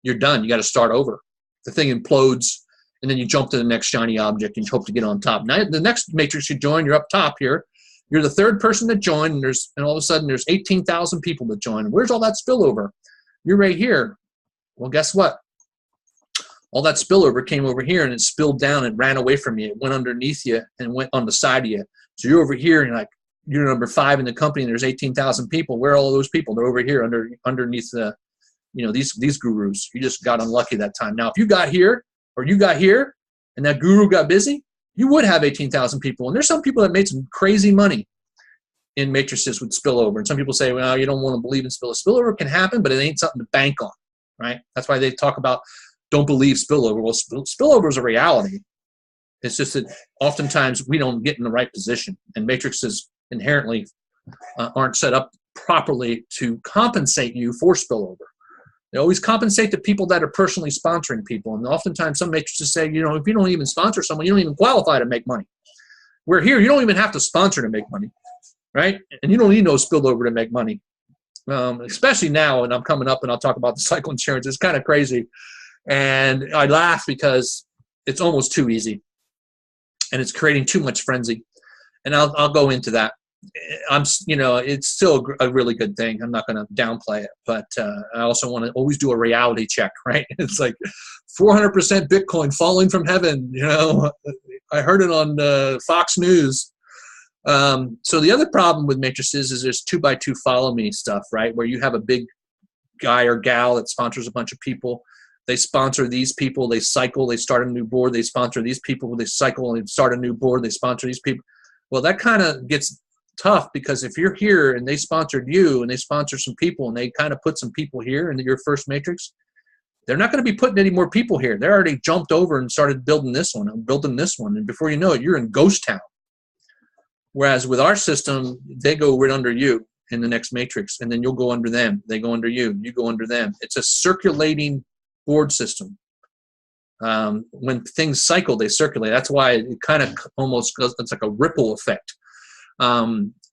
you're done. You got to start over. The thing implodes, and then you jump to the next shiny object and you hope to get on top. Now, the next matrix you join, you're up top here. You're the third person that joined, and all of a sudden there's 18,000 people that join. Where's all that spillover? You're right here. Well, guess what? All that spillover came over here, and it spilled down and ran away from you. It went underneath you and went on the side of you. So you're over here, and you're number 5 in the company, and there's 18,000 people. Where are all those people? They're over here underneath the, these gurus. You just got unlucky that time. Now, if you got here, or you got here, and that guru got busy, you would have 18,000 people. And there's some people that made some crazy money in matrices with spillover. And some people say, well, you don't want to believe in spillover. Spillover can happen, but it ain't something to bank on, right? That's why they talk about don't believe spillover. Well, spillover is a reality. It's just that oftentimes we don't get in the right position, and matrices inherently aren't set up properly to compensate you for spillover. They always compensate the people that are personally sponsoring people. And oftentimes some matrices say, if you don't even sponsor someone, you don't even qualify to make money. We're here, you don't even have to sponsor to make money, right? And you don't need no spillover to make money. Especially now, and I'm coming up and I'll talk about the cycle insurance. It's kind of crazy. And I laugh because it's almost too easy. And it's creating too much frenzy. And I'll go into that. It's still a really good thing. I'm not going to downplay it, but I also want to always do a reality check, right? It's like 400% Bitcoin falling from heaven. I heard it on Fox News. So the other problem with matrices is there's 2x2 follow me stuff, right? Where you have a big guy or gal that sponsors a bunch of people. They sponsor these people. They cycle. They start a new board. They sponsor these people. They cycle and start a new board. They sponsor these people. Well, that kind of gets tough, because if you're here and they sponsored you and they sponsor some people and they kind of put some people here in your first matrix, they're not going to be putting any more people here. They already jumped over and started building this one and building this one. And before you know it, you're in ghost town. Whereas with our system, they go right under you in the next matrix, and then you'll go under them. They go under you. You go under them. It's a circulating board system. When things cycle, they circulate. That's why it kind of almost goes, it's like a ripple effect,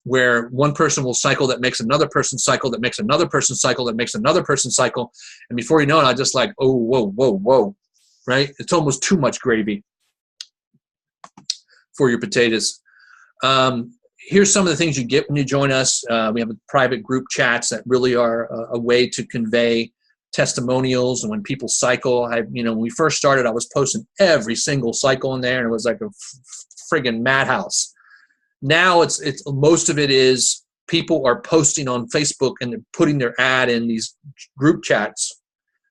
where one person will cycle that makes another person cycle, that makes another person cycle, that makes another person cycle. And before you know it, I just like, oh, whoa, whoa, whoa, right? It's almost too much gravy for your potatoes. Here's some of the things you get when you join us. We have private group chats that really are a way to convey testimonials. And when people cycle, when we first started, I was posting every single cycle in there, and it was like a friggin' madhouse. Now it's most of it is people are posting on Facebook and they're putting their ad in these group chats,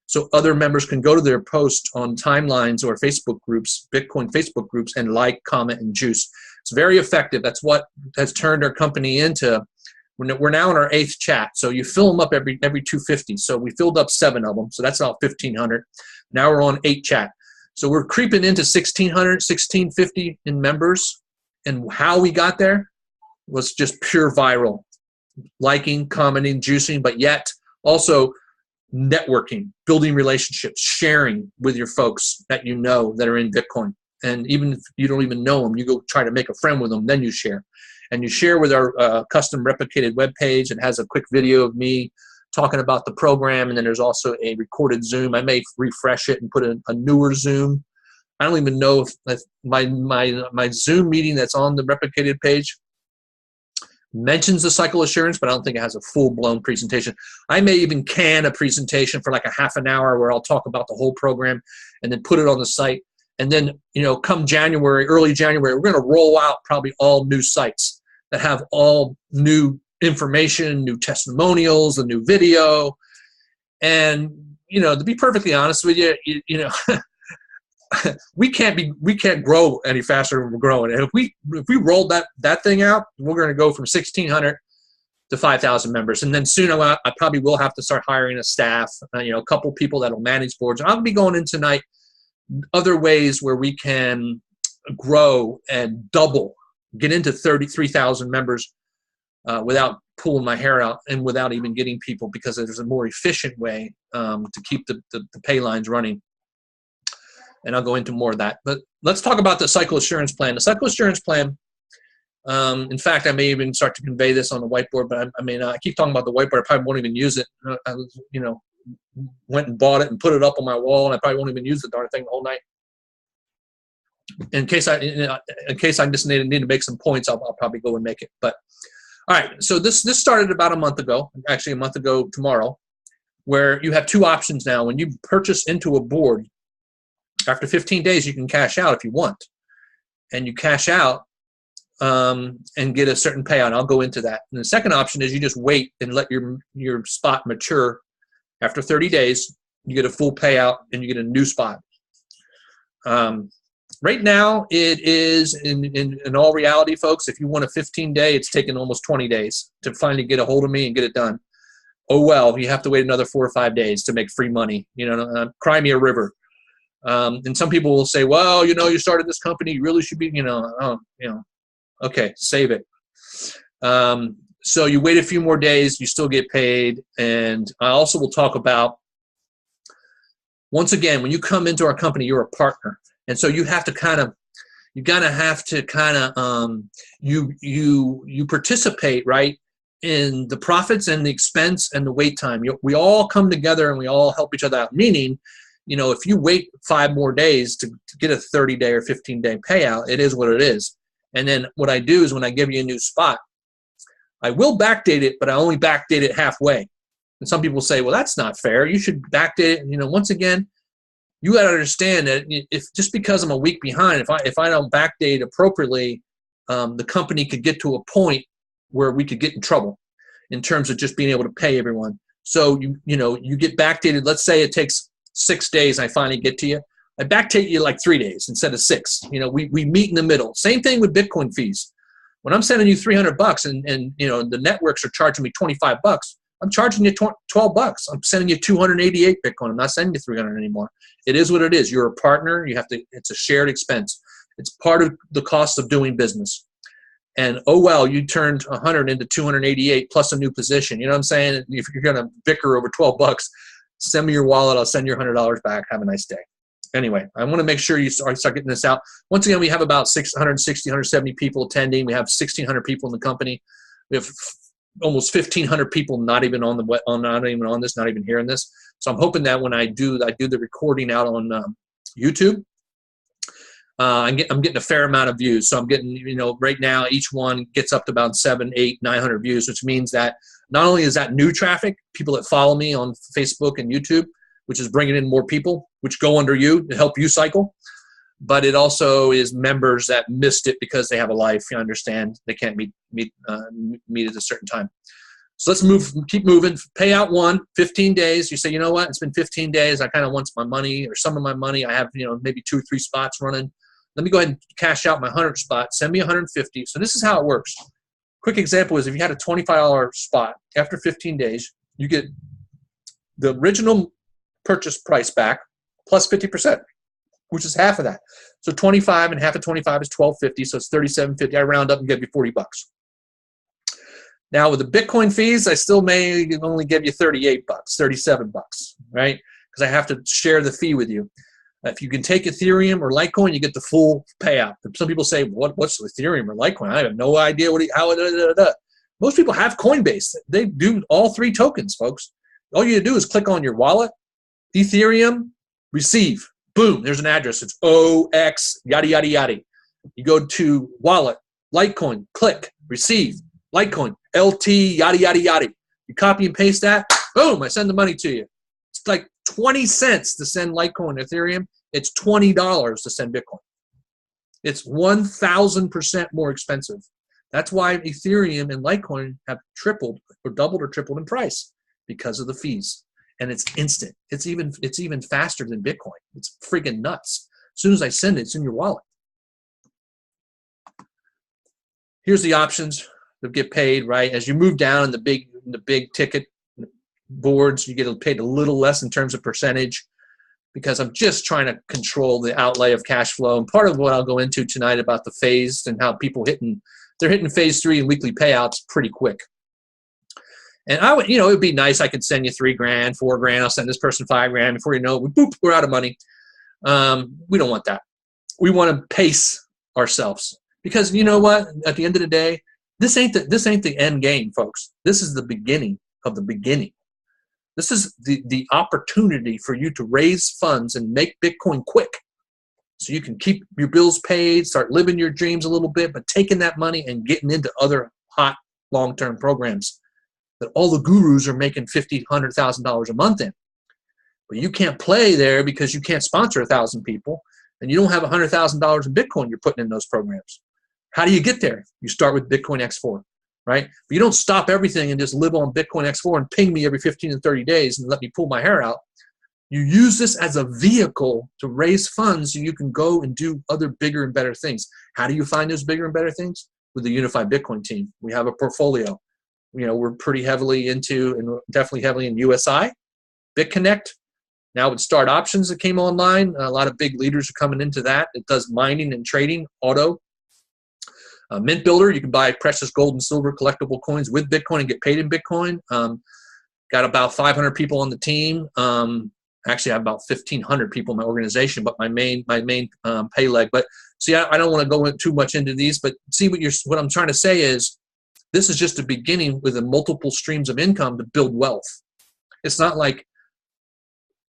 so other members can go to their post on timelines or Facebook groups, Bitcoin Facebook groups, and like, comment, and juice. It's very effective. That's what has turned our company into. We're now in our 8th chat. So you fill them up every 250. So we filled up 7 of them. So that's about 1,500. Now we're on 8 chat. So we're creeping into 1,600, 1,650 in members. And how we got there was just pure viral. Liking, commenting, juicing, but yet also networking, building relationships, sharing with your folks that you know that are in Bitcoin. And even if you don't even know them, you go try to make a friend with them, then you share. And you share with our custom replicated web page. It has a quick video of me talking about the program, and then there's also a recorded Zoom. I may refresh it and put a newer Zoom. I don't even know if my Zoom meeting that's on the replicated page mentions the cycle assurance, but I don't think it has a full-blown presentation. I may even can a presentation for like a half an hour where I'll talk about the whole program and then put it on the site. And then, come January, early January, we're going to roll out probably all new sites that have all new information, new testimonials, a new video. And, to be perfectly honest with you, we can't grow any faster than we're growing. And if we roll that thing out, we're going to go from 1,600 to 5,000 members. And then soon I probably will have to start hiring a staff, a couple people that will manage boards. And I'll be going in tonight other ways where we can grow and double, get into 33,000 members without pulling my hair out and without even getting people, because there's a more efficient way to keep the pay lines running. And I'll go into more of that. But let's talk about the cycle assurance plan. The cycle assurance plan In fact, I may even start to convey this on the whiteboard, but I mean, I keep talking about the whiteboard. I probably won't even use it. I went and bought it and put it up on my wall, and I probably won't even use the darn thing the whole night. In case I just need to make some points, I'll probably go and make it. But all right, so this started about a month ago, actually a month ago tomorrow, where you have two options now. When you purchase into a board, after 15 days, you can cash out if you want, and you cash out and get a certain payout. I'll go into that. And the second option is you just wait and let your spot mature. After 30 days, you get a full payout and you get a new spot. Right now, it is, in all reality, folks, if you want a 15-day, it's taken almost 20 days to finally get a hold of me and get it done. Oh, well, you have to wait another 4 or 5 days to make free money. Cry me a river. And some people will say, well, you started this company, you really should be, okay, save it. So you wait a few more days, you still get paid. And I also will talk about, once again, when you come into our company, you're a partner. And so you have to you participate, right, in the profits and the expense and the wait time. We all come together and we all help each other out. Meaning, if you wait 5 more days to get a 30-day or 15-day payout, it is what it is. And then what I do is when I give you a new spot, I will backdate it, but I only backdate it halfway. And some people say, well, that's not fair. You should backdate it. Once again, you got to understand that if just because I'm a week behind, if I don't backdate appropriately, the company could get to a point where we could get in trouble in terms of just being able to pay everyone. So you get backdated. Let's say it takes 6 days. I finally get to you. I backdate you like 3 days instead of 6. We meet in the middle. Same thing with Bitcoin fees. When I'm sending you $300 and the networks are charging me $25, I'm charging you $12. I'm sending you 288 Bitcoin. I'm not sending you 300 anymore. It is what it is. You're a partner. It's a shared expense. It's part of the cost of doing business. And oh well, you turned 100 into 288 plus a new position. You know what I'm saying? If you're gonna bicker over $12, send me your wallet. I'll send you $100 back. Have a nice day. Anyway, I want to make sure you start getting this out. Once again, we have about 660, 170 people attending. We have 1,600 people in the company. We have almost 1,500 people not even on this, not even hearing this. So I'm hoping that when I do the recording out on YouTube, I'm getting a fair amount of views. So I'm getting, right now each one gets up to about 700, 800, 900 views, which means that not only is that new traffic, people that follow me on Facebook and YouTube, which is bringing in more people, which go under you to help you cycle, but it also is members that missed it because they have a life. You understand they can't meet at a certain time. So let's keep moving. Payout 1, 15 days. You say, you know what? It's been 15 days. I kind of want my money or some of my money. I have, maybe 2 or 3 spots running. Let me go ahead and cash out my 100 spot. Send me 150. So this is how it works. Quick example is if you had a $25 spot, after 15 days, you get the original purchase price back plus 50%, which is half of that. So 25 and half of 25 is $12.50. So it's $37.50. I round up and give you $40. Now with the Bitcoin fees, I still may only give you $38, $37, right? Because I have to share the fee with you. If you can take Ethereum or Litecoin, you get the full payout. Some people say, what's Ethereum or Litecoin? I have no idea how it. Most people have Coinbase. They do all 3 tokens, folks. All you do is click on your wallet, Ethereum, receive. Boom, there's an address. It's OX, yada, yada, yada. You go to wallet, Litecoin, click, receive, Litecoin, LT, yada, yada, yada. You copy and paste that, boom, I send the money to you. It's like 20 cents to send Litecoin Ethereum. It's $20 to send Bitcoin. It's 1,000% more expensive. That's why Ethereum and Litecoin have tripled or doubled or tripled in price because of the fees. And it's instant. It's even faster than Bitcoin. It's freaking nuts. As soon as I send it, it's in your wallet. Here's the options to get paid, right? As you move down in the big ticket boards, you get paid a little less in terms of percentage because I'm just trying to control the outlay of cash flow. And part of what I'll go into tonight about the phased and how people they're hitting phase 3 and weekly payouts pretty quick. And I would, it would be nice. I could send you $3 grand, $4 grand. I'll send this person $5 grand. Before you know it, boop, we're out of money. We don't want that. We want to pace ourselves. Because you know what? At the end of the day, this ain't the end game, folks. This is the beginning of the beginning. This is the opportunity for you to raise funds and make Bitcoin quick, so you can keep your bills paid, start living your dreams a little bit, but taking that money and getting into other hot long-term programs that all the gurus are making $50,000, $100,000 a month in. But you can't play there because you can't sponsor 1,000 people, and you don't have $100,000 in Bitcoin you're putting in those programs. How do you get there? You start with Bitcoin X4, right? But you don't stop everything and just live on Bitcoin X4 and ping me every 15 and 30 days and let me pull my hair out. You use this as a vehicle to raise funds so you can go and do other bigger and better things. How do you find those bigger and better things? With the Unified Bitcoin team. We have a portfolio. You know, we're pretty heavily into, and definitely heavily in USI, BitConnect. Now with Start Options that came online, a lot of big leaders are coming into that. It does mining and trading, auto. Mint Builder, you can buy precious gold and silver collectible coins with Bitcoin and get paid in Bitcoin. Got about 500 people on the team. Actually, I have about 1,500 people in my organization, but my main pay leg. But see, I don't want to go too much into these, but see what I'm trying to say is this is just a beginning with a multiple streams of income to build wealth. It's not like,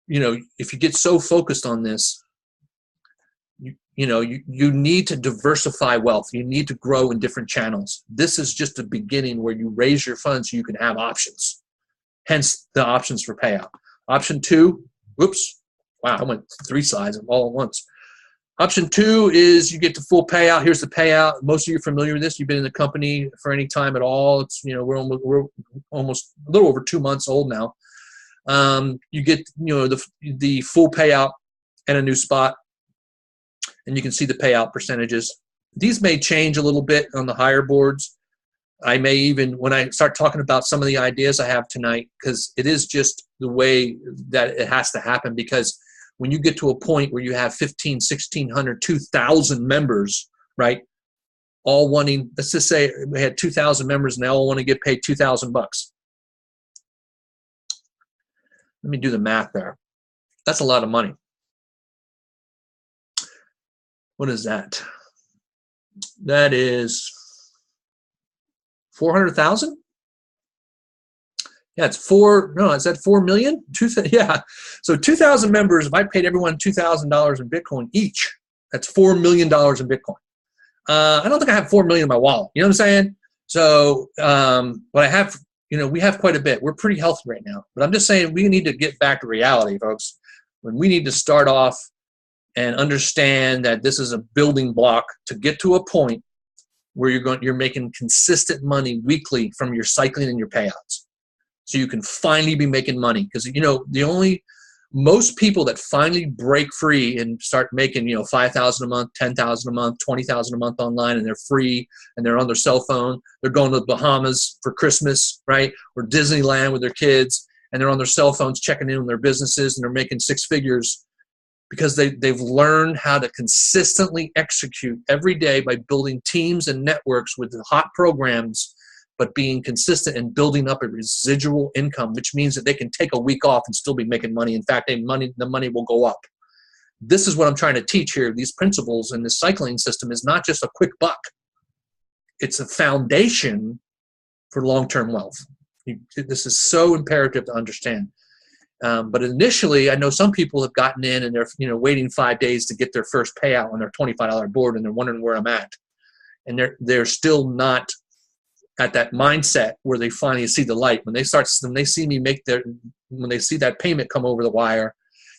you know, if you get so focused on this, you need to diversify wealth. You need to grow in different channels. This is just a beginning where you raise your funds so you can have options. Hence the options for payout. Option 2, whoops, wow, I went 3 slides all at once. Option 2 is you get the full payout. Here's the payout. Most of you are familiar with this. You've been in the company for any time at all. It's, you know, we're almost a little over 2 months old now. You get, you know, the full payout and a new spot, and you can see the payout percentages. These may change a little bit on the higher boards. I may even, when I start talking about some of the ideas I have tonight, because it is just the way that it has to happen, because when you get to a point where you have 1,500, 1,600, 2,000 members, right, all wanting, let's just say we had 2,000 members and they all want to get paid $2,000 bucks. Let me do the math there. That's a lot of money. What is that? That is 400,000? Yeah, it's is that 4 million? Yeah. So 2,000 members, if I paid everyone $2,000 in Bitcoin each, that's $4 million in Bitcoin. I don't think I have 4 million in my wallet. You know what I'm saying? So, but I have, you know, we have quite a bit. We're pretty healthy right now. But I'm just saying we need to get back to reality, folks. When we need to start off and understand that this is a building block to get to a point where you're making consistent money weekly from your cycling and your payouts. So you can finally be making money. Because, you know, most people that finally break free and start making, you know, 5,000 a month, 10,000 a month, 20,000 a month online, and they're free and they're on their cell phone, they're going to the Bahamas for Christmas, right? Or Disneyland with their kids, and they're on their cell phones checking in on their businesses, and they're making 6 figures because they've learned how to consistently execute every day by building teams and networks with hot programs, but being consistent and building up a residual income, which means that they can take a week off and still be making money. In fact, the money will go up. This is what I'm trying to teach here. These principles in this cycling system is not just a quick buck. It's a foundation for long-term wealth. This is so imperative to understand. But initially, I know some people have gotten in and they're, you know, waiting 5 days to get their first payout on their $25 board, and they're wondering where I'm at. And they're still not at that mindset where they finally see the light. When they see me when they see that payment come over the wire,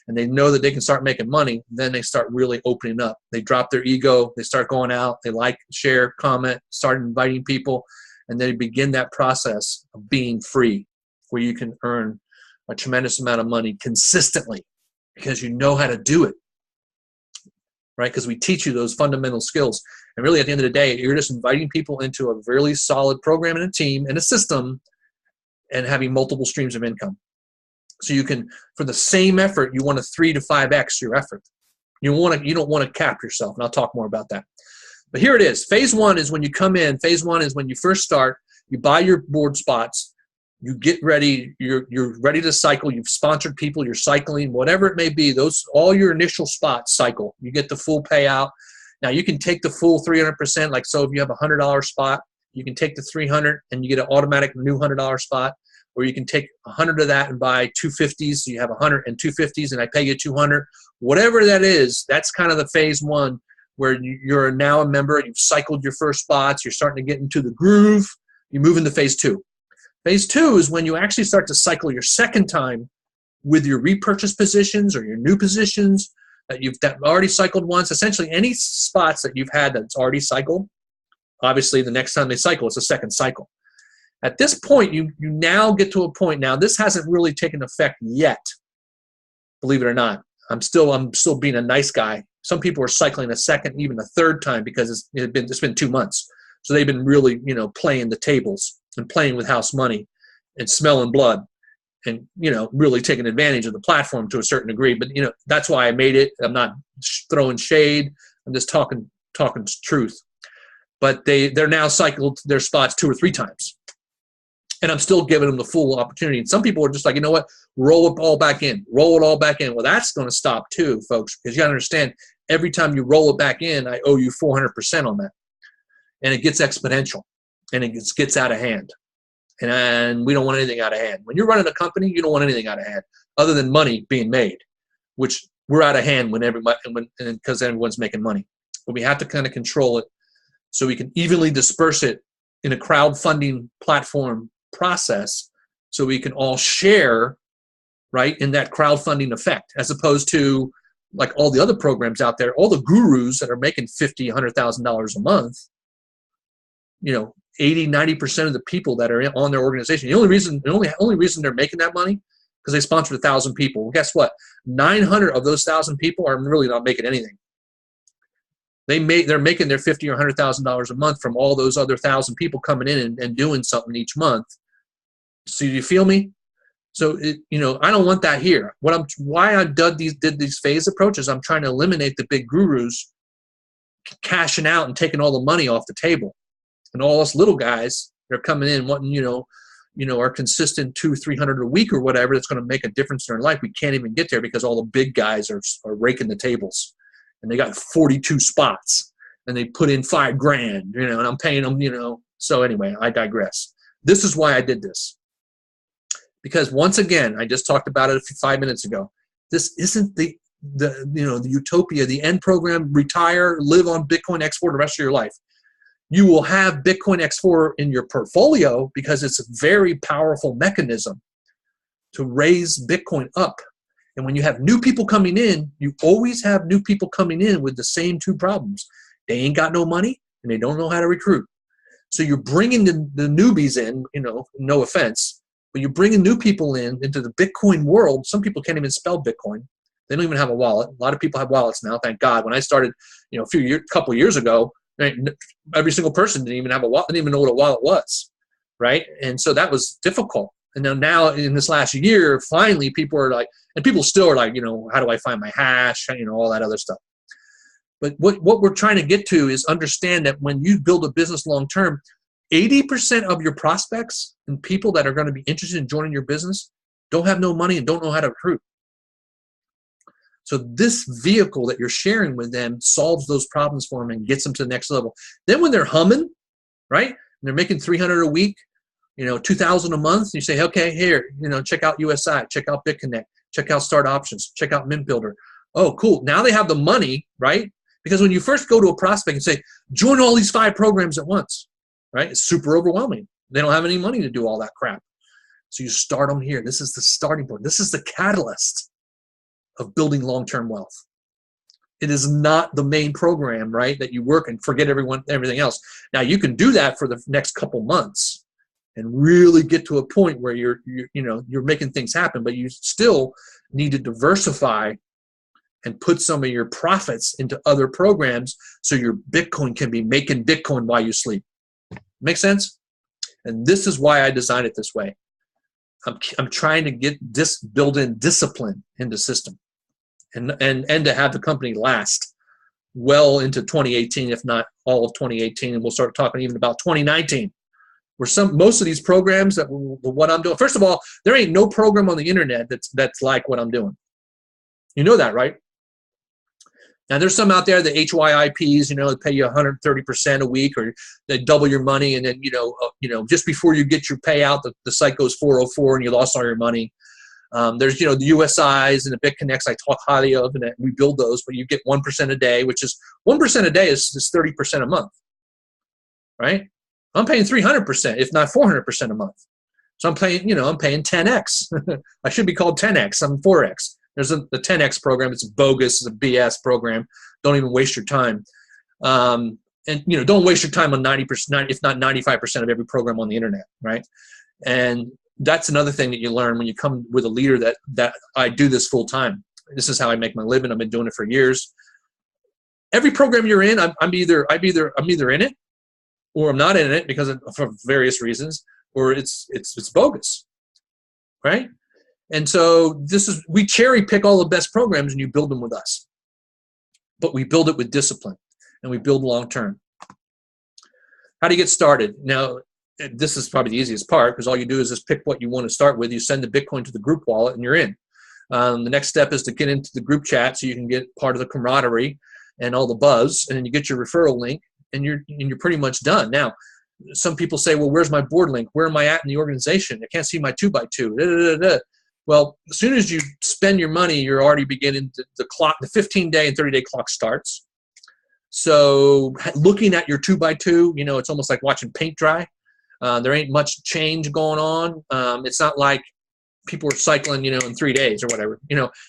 and they know that they can start making money, then they start really opening up. They drop their ego. They start going out. They like, share, comment, start inviting people, and they begin that process of being free, where you can earn a tremendous amount of money consistently because you know how to do it, right? Because we teach you those fundamental skills. And really, at the end of the day, you're just inviting people into a really solid program and a team and a system and having multiple streams of income. So you can, for the same effort, you want to 3 to 5x your effort. You don't want to cap yourself, and I'll talk more about that. But here it is. Phase 1 is when you come in. Phase 1 is when you first start. You buy your board spots. You get ready. You're ready to cycle. You've sponsored people. You're cycling, whatever it may be. All your initial spots cycle. You get the full payout. Now you can take the full 300%. Like, so if you have a $100 spot, you can take the 300 and you get an automatic new $100 spot, or you can take 100 of that and buy 250s. So you have 100 and 250s, and I pay you 200. Whatever that is, that's kind of the phase one where you're now a member. You've cycled your first spots. You're starting to get into the groove. You move into phase two. Phase two is when you actually start to cycle your second time with your repurchase positions or your new positions that you've already cycled once. Essentially, any spots that you've had that's already cycled, obviously the next time they cycle, it's a second cycle. At this point, you now get to a point. Now, this hasn't really taken effect yet, believe it or not. I'm still being a nice guy. Some people are cycling a second, even a third time, because it's been 2 months. So they've been really, playing the tables and playing with house money and smelling blood and, really taking advantage of the platform to a certain degree. But, that's why I made it. I'm not throwing shade. I'm just talking truth. But they're now cycled their spots 2 or 3 times. And I'm still giving them the full opportunity. And some people are just like, you know what, roll it all back in. Roll it all back in. Well, that's going to stop too, folks, because you got to understand, every time you roll it back in, I owe you 400% on that. And it gets exponential, and it gets out of hand. And we don't want anything out of hand. When you're running a company, you don't want anything out of hand other than money being made, which we're out of hand because everyone's making money. But we have to kind of control it so we can evenly disperse it in a crowdfunding platform process, so we can all share, right, in that crowdfunding effect, as opposed to like all the other programs out there, all the gurus that are making $50,000, $100,000 a month, 80-90% of the people that are on their organization, the only reason they're making that money because they sponsored 1,000 people. Well, guess what? 900 of those 1,000 people are really not making anything. They're making their $50,000 or $100,000 a month from all those other 1,000 people coming in and doing something each month. So you feel me? So I don't want that here. Why I did these phase approaches. I'm trying to eliminate the big gurus cashing out and taking all the money off the table, and all us little guys that are coming in wanting our consistent 200-300 a week or whatever that's going to make a difference in their life. We can't even get there because all the big guys are raking the tables. And they got 42 spots, and they put in $5,000, and I'm paying them, So anyway, I digress. This is why I did this. Because once again, I just talked about it 5 minutes ago. This isn't the utopia, the end program, retire, live on Bitcoin X4 the rest of your life. You will have Bitcoin X4 in your portfolio because it's a very powerful mechanism to raise Bitcoin up. And when you have new people coming in, you always have new people coming in with the same 2 problems. They ain't got no money, and they don't know how to recruit. So you're bringing the newbies in, no offense, but you're bringing new people into the Bitcoin world. Some people can't even spell Bitcoin. They don't even have a wallet. A lot of people have wallets now, thank God. When I started, a couple years ago, every single person didn't even have a wallet, didn't even know what a wallet was, right? And so that was difficult. And now in this last year, finally, people are like, and people still are like, how do I find my hash? All that other stuff. But what we're trying to get to is understand that when you build a business long term, 80% of your prospects and people that are going to be interested in joining your business don't have no money and don't know how to recruit. So this vehicle that you're sharing with them solves those problems for them and gets them to the next level. Then when they're humming, right, and they're making 300 a week, 2,000 a month, you say, okay, here, check out USI, check out BitConnect, check out Start Options, check out Mint Builder. Oh, cool. Now they have the money, right? Because when you first go to a prospect and say, join all these 5 programs at once, right? It's super overwhelming. They don't have any money to do all that crap. So you start them here. This is the starting point. This is the catalyst of building long-term wealth. It is not the main program, right, that you work and forget everything else. Now, you can do that for the next couple months and really get to a point where you're making things happen, but you still need to diversify and put some of your profits into other programs so your Bitcoin can be making Bitcoin while you sleep. Make sense? And this is why I designed it this way. I'm trying to build in discipline into system and to have the company last well into 2018, if not all of 2018. And we'll start talking even about 2019. Where most of these programs what I'm doing, first of all, there ain't no program on the internet that's like what I'm doing. You know that, right? Now, there's some out there, the HYIPs, they pay you 130% a week, or they double your money, and then, just before you get your payout, the site goes 404 and you lost all your money. There's, the USIs and the BitConnects I talk highly of, and we build those, but you get 1% a day, which is 1% a day is 30% a month, right? I'm paying 300%, if not 400% a month. So I'm paying 10X. I should be called 10X. I'm 4X. There's the 10X program. It's bogus. It's a BS program. Don't even waste your time. And don't waste your time on 90%, if not 95% of every program on the internet, right? And that's another thing that you learn when you come with a leader that I do this full time. This is how I make my living. I've been doing it for years. Every program you're in, I'm either in it, or I'm not in it for various reasons, or it's bogus, right? And so we cherry pick all the best programs and you build them with us. But we build it with discipline and we build long term. How do you get started? Now, this is probably the easiest part, because all you do is just pick what you want to start with. You send the Bitcoin to the group wallet and you're in. The next step is to get into the group chat so you can get part of the camaraderie and all the buzz, and then you get your referral link and you're pretty much done. Now, some people say, well, where's my board link? Where am I at in the organization? I can't see my 2x2. Well, as soon as you spend your money, you're already beginning the 15-day and 30-day clock starts. So looking at your 2x2, it's almost like watching paint dry. There ain't much change going on. It's not like people are cycling, in 3 days or whatever.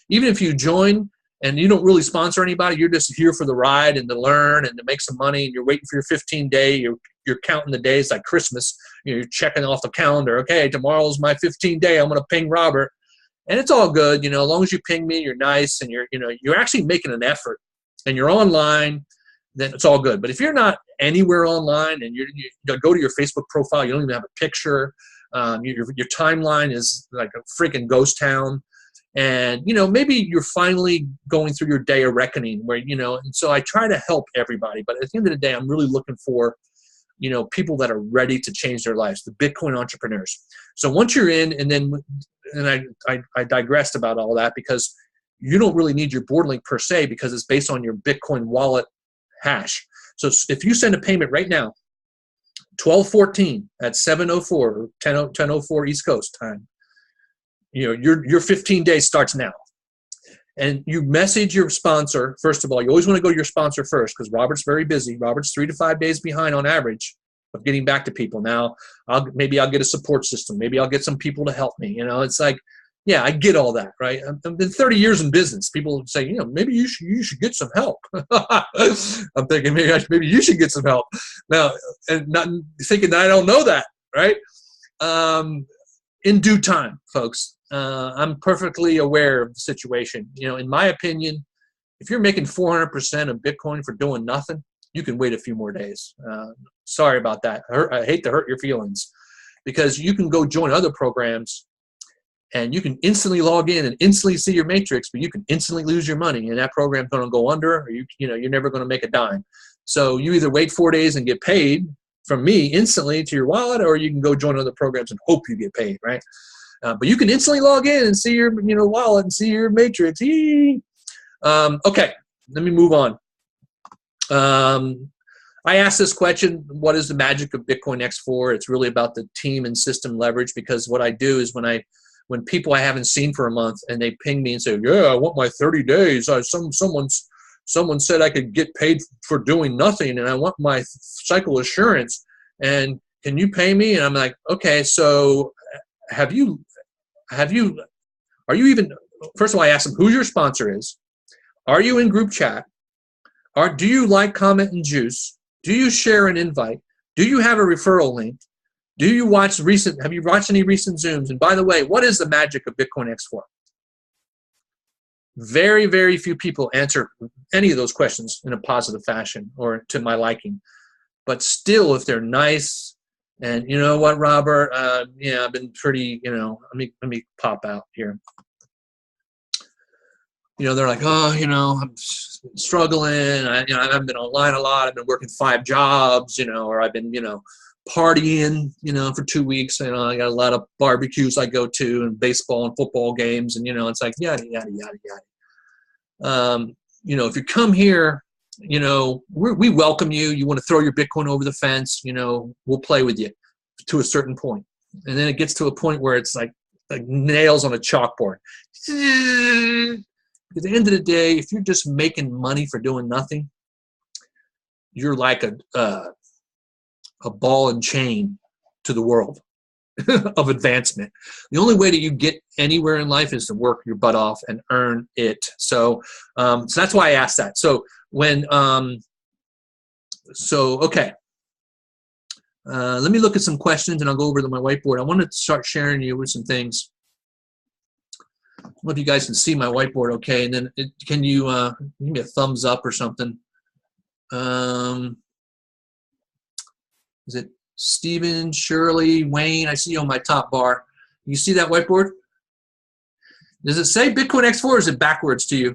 Even if you join and you don't really sponsor anybody, you're just here for the ride and to learn and to make some money, and you're waiting for your 15-day. You're counting the days like Christmas. You're checking off the calendar. Okay, tomorrow's my 15-day. I'm going to ping Robert. And it's all good, as long as you ping me, you're nice, and you're actually making an effort, and you're online, then it's all good. But if you're not anywhere online and you go to your Facebook profile, you don't even have a picture, your timeline is like a freaking ghost town, and maybe you're finally going through your day of reckoning where and so I try to help everybody, but at the end of the day, I'm really looking for people that are ready to change their lives, the Bitcoin entrepreneurs. So once you're in, and I digressed about all that, because you don't really need your board link per se, because it's based on your Bitcoin wallet hash. So if you send a payment right now, 12/14 at 7:04 or 10:04 East Coast time, your 15 days starts now. And you message your sponsor. First of all, you always want to go to your sponsor first, because Robert's very busy. Robert's 3 to 5 days behind on average of getting back to people. Now, maybe I'll get a support system. Maybe I'll get some people to help me. It's like, yeah, I get all that, right? I've been 30 years in business. People say, maybe you should get some help. I'm thinking maybe you should get some help now, and not thinking that I don't know that, right? In due time, folks. I'm perfectly aware of the situation. In my opinion, if you're making 400% of Bitcoin for doing nothing, you can wait a few more days. Sorry about that. I hate to hurt your feelings, because you can go join other programs and you can instantly log in and instantly see your matrix, but you can instantly lose your money, and that program's going to go under, or you're never going to make a dime. So you either wait 4 days and get paid from me instantly to your wallet, or you can go join other programs and hope you get paid, right? But you can instantly log in and see your wallet and see your matrix. Okay, let me move on. I asked this question, what is the magic of Bitcoin X4? It's really about the team and system leverage, because what I do is when people I haven't seen for a month and they ping me and say, yeah, I want my 30 days. Someone said I could get paid for doing nothing, and I want my cycle assurance, and can you pay me? And I'm like, okay, so are you even, first of all, I asked them who your sponsor is. Are you in group chat? Do you like, comment, and juice? Do you share an invite? Do you have a referral link? Have you watched any recent Zooms? And by the way, what is the magic of Bitcoin X4? Very, very few people answer any of those questions in a positive fashion or to my liking. But still, if they're nice, and you know what, Robert, I've been pretty, let me pop out here. They're like, I'm struggling. I haven't been online a lot. I've been working 5 jobs, or I've been, partying, for 2 weeks. I got a lot of barbecues I go to, and baseball and football games, and it's like yada yada yada yada. you know, if you come here, you know, we welcome you. You want to throw your Bitcoin over the fence, you know, we'll play with you to a certain point. And then it gets to a point where it's like nails on a chalkboard. At the end of the day, if you're just making money for doing nothing, you're like a ball and chain to the world of advancement. The only way that you get anywhere in life is to work your butt off and earn it. So, so that's why I asked that. So when, okay. Let me look at some questions and I'll go over to my whiteboard. I want to start sharing you with some things. I don't know if you guys can see my whiteboard okay, and then can you give me a thumbs up or something? Is it Stephen, Shirley, Wayne? I see you on my top bar. You see that whiteboard? Does it say Bitcoin X4 or is it backwards to you?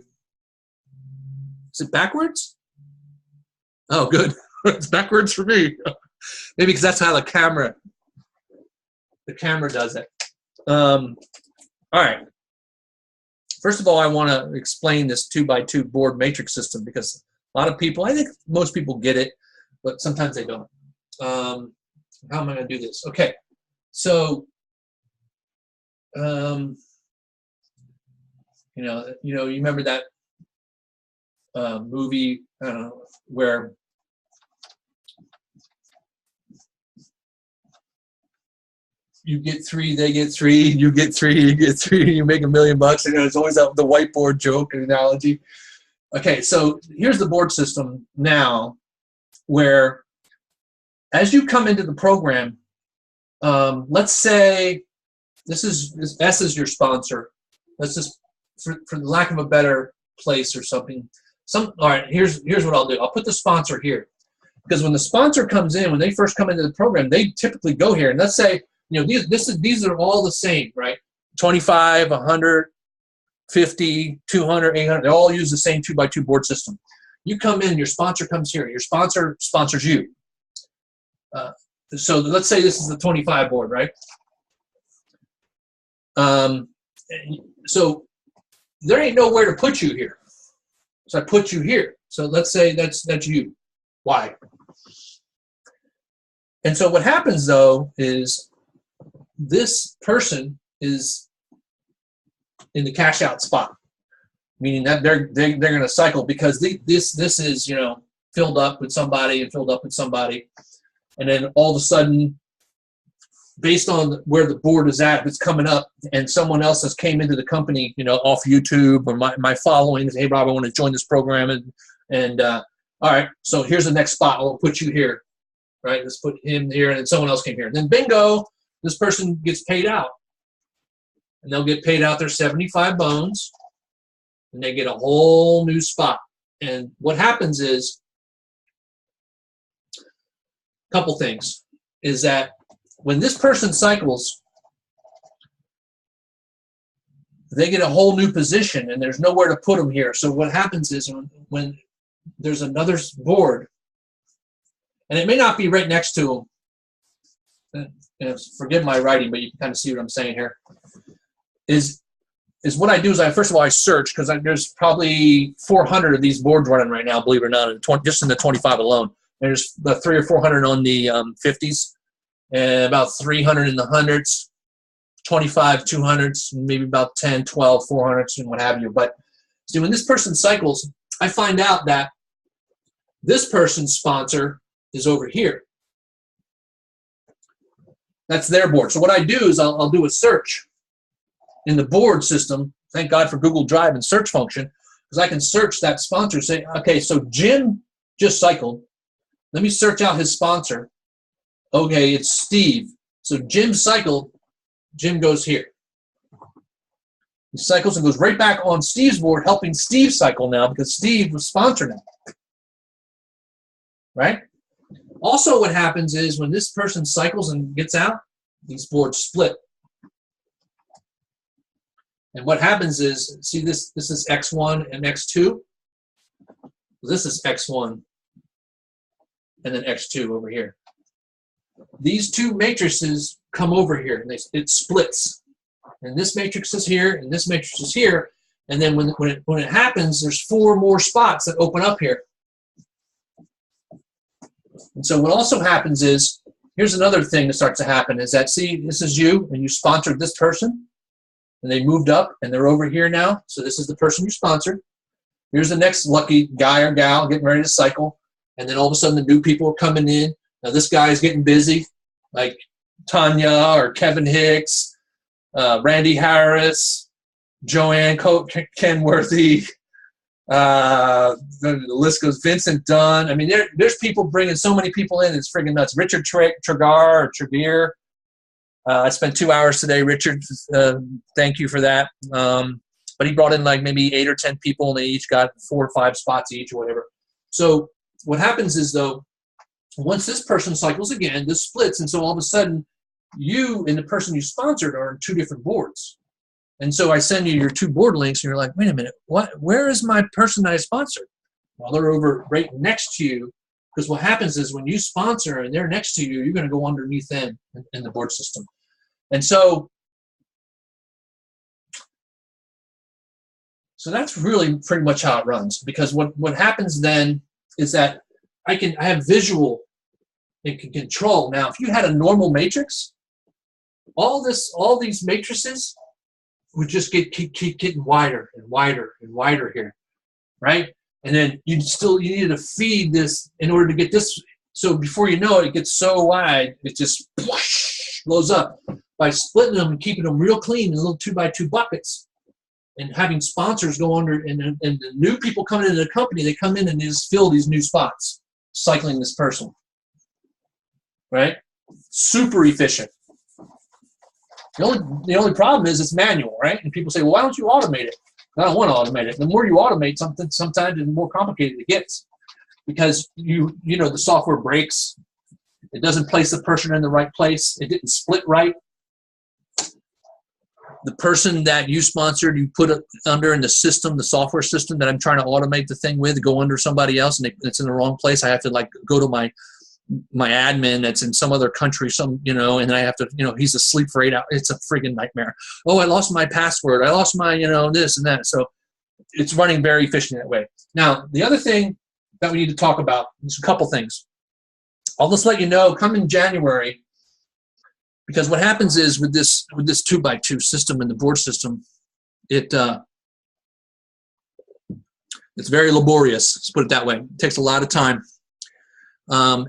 Is it backwards? Oh, good. It's backwards for me. Maybe because that's how the camera does it. All right. First of all, I want to explain this 2x2 board matrix system because a lot of people, I think most people get it, but sometimes they don't. How am I going to do this? Okay. So, you remember that movie where you get three, they get three, you get three, you get three, you make $1 million bucks. You know, it's always the whiteboard joke and analogy. Okay, so here's the board system now, where as you come into the program, let's say S is your sponsor. Let's just, for the lack of a better place or something. All right, here's what I'll do. I'll put the sponsor here, because when the sponsor comes in, when they first come into the program, they typically go here, and let's say, you know, these are all the same, right? 25, 100, 50, 200, 800. They all use the same 2x2 board system. You come in, your sponsor comes here. Your sponsor sponsors you. So let's say this is the 25 board, right? So there ain't nowhere to put you here. So I put you here. So let's say that's you. Why? And so what happens though is this person is in the cash out spot, meaning that they're going to cycle because this is, you know, filled up with somebody and filled up with somebody, and then all of a sudden, based on where the board is at, if it's coming up and someone else has came into the company, you know, off YouTube or my following, hey Rob, I want to join this program, and all right, so here's the next spot. I'll put you here, right? Let's put him here, and then someone else came here. Then bingo, this person gets paid out, and they'll get paid out their 75 bones, and they get a whole new spot. And what happens is, a couple things, is that when this person cycles, they get a whole new position, and there's nowhere to put them here. So what happens is when there's another board, and it may not be right next to them, forgive my writing, but you can kind of see what I'm saying here, is what I do is first of all, I search, because there's probably 400 of these boards running right now, believe it or not, just in the 25 alone. There's about 300 or 400 on the 50s, and about 300 in the hundreds, 25 200s, maybe about 10, 12, 400s, and what have you. But see, when this person cycles, I find out that this person's sponsor is over here. That's their board. So what I do is I'll do a search in the board system. Thank God for Google Drive and search function, because I can search that sponsor, say, okay, so Jim just cycled. Let me search out his sponsor. Okay, it's Steve. So Jim cycled. Jim goes here. He cycles and goes right back on Steve's board, helping Steve cycle now, because Steve was sponsored now. Right? Also, what happens is when this person cycles and gets out, these boards split. And what happens is, see this is X1 and X2. This is X1 and then X2 over here. These two matrices come over here, and it splits. And this matrix is here, and this matrix is here. And then when it happens, there's 4 more spots that open up here. And so what also happens is, here's another thing that starts to happen is that, see, this is you, and you sponsored this person, and they moved up, and they're over here now. So this is the person you sponsored. Here's the next lucky guy or gal getting ready to cycle. And then all of a sudden, the new people are coming in. Now, this guy is getting busy, like Tanya or Kevin Hicks, Randy Harris, Joanne Kenworthy. The list goes, Vincent Dunn. I mean, there's people bringing so many people in. It's friggin' nuts. Richard Tregear. I spent 2 hours today. Richard, thank you for that. But he brought in like maybe 8 or 10 people, and they each got 4 or 5 spots each or whatever. So what happens is, though, once this person cycles again, this splits, and so all of a sudden, you and the person you sponsored are on 2 different boards. And so I send you your 2 board links, and you're like, wait a minute, where is my person that I sponsored? Well, they're over right next to you, because what happens is when you sponsor and they're next to you, you're going to go underneath them in the board system. And so that's really pretty much how it runs, because what happens then is that I have visual and can control. Now, if you had a normal matrix, all these matrices would just keep getting wider and wider and wider here, right? And then you needed to feed this in order to get this. So before you know it, it gets so wide, it just whoosh, blows up. By splitting them and keeping them real clean in little 2x2 buckets, and having sponsors go under, and the new people coming into the company, they come in and they just fill these new spots, cycling this person, right? Super efficient. The only problem is it's manual, right? And people say, well, why don't you automate it? I don't want to automate it. The more you automate something, sometimes the more complicated it gets, because you know the software breaks. It doesn't place the person in the right place. It didn't split right. The person that you sponsored, you put it under in the system, the software system that I'm trying to automate the thing with, go under somebody else, and it's in the wrong place. I have to like go to my admin that's in some other country, and then I have to, he's asleep for 8 hours. It's a friggin' nightmare. Oh, I lost my password. I lost my, this and that. So it's running very efficient that way. Now, the other thing that we need to talk about is a couple things. I'll just let you know, come in January, because what happens is with this 2x2 system and the board system, it's very laborious. Let's put it that way. It takes a lot of time.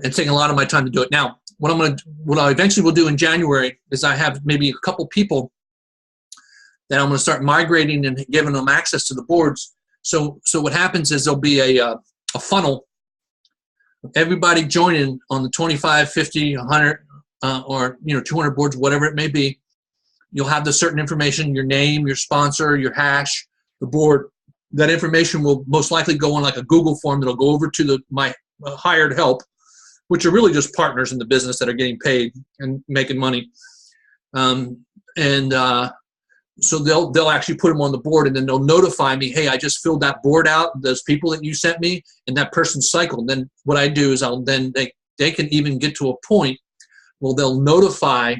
It's taking a lot of my time to do it. Now, what I eventually will do in January is I have maybe a couple people that I'm going to start migrating and giving them access to the boards. So what happens is there'll be a funnel. Everybody joining on the 25, 50, 100, or 200 boards, whatever it may be. You'll have the certain information: your name, your sponsor, your hash, the board. That information will most likely go on like a Google form that'll go over to my hired help, which are really just partners in the business that are getting paid and making money. So they'll actually put them on the board, and then they'll notify me, hey, I just filled that board out, those people that you sent me, and that person cycled. Then what I do is they can even get to a point where they'll notify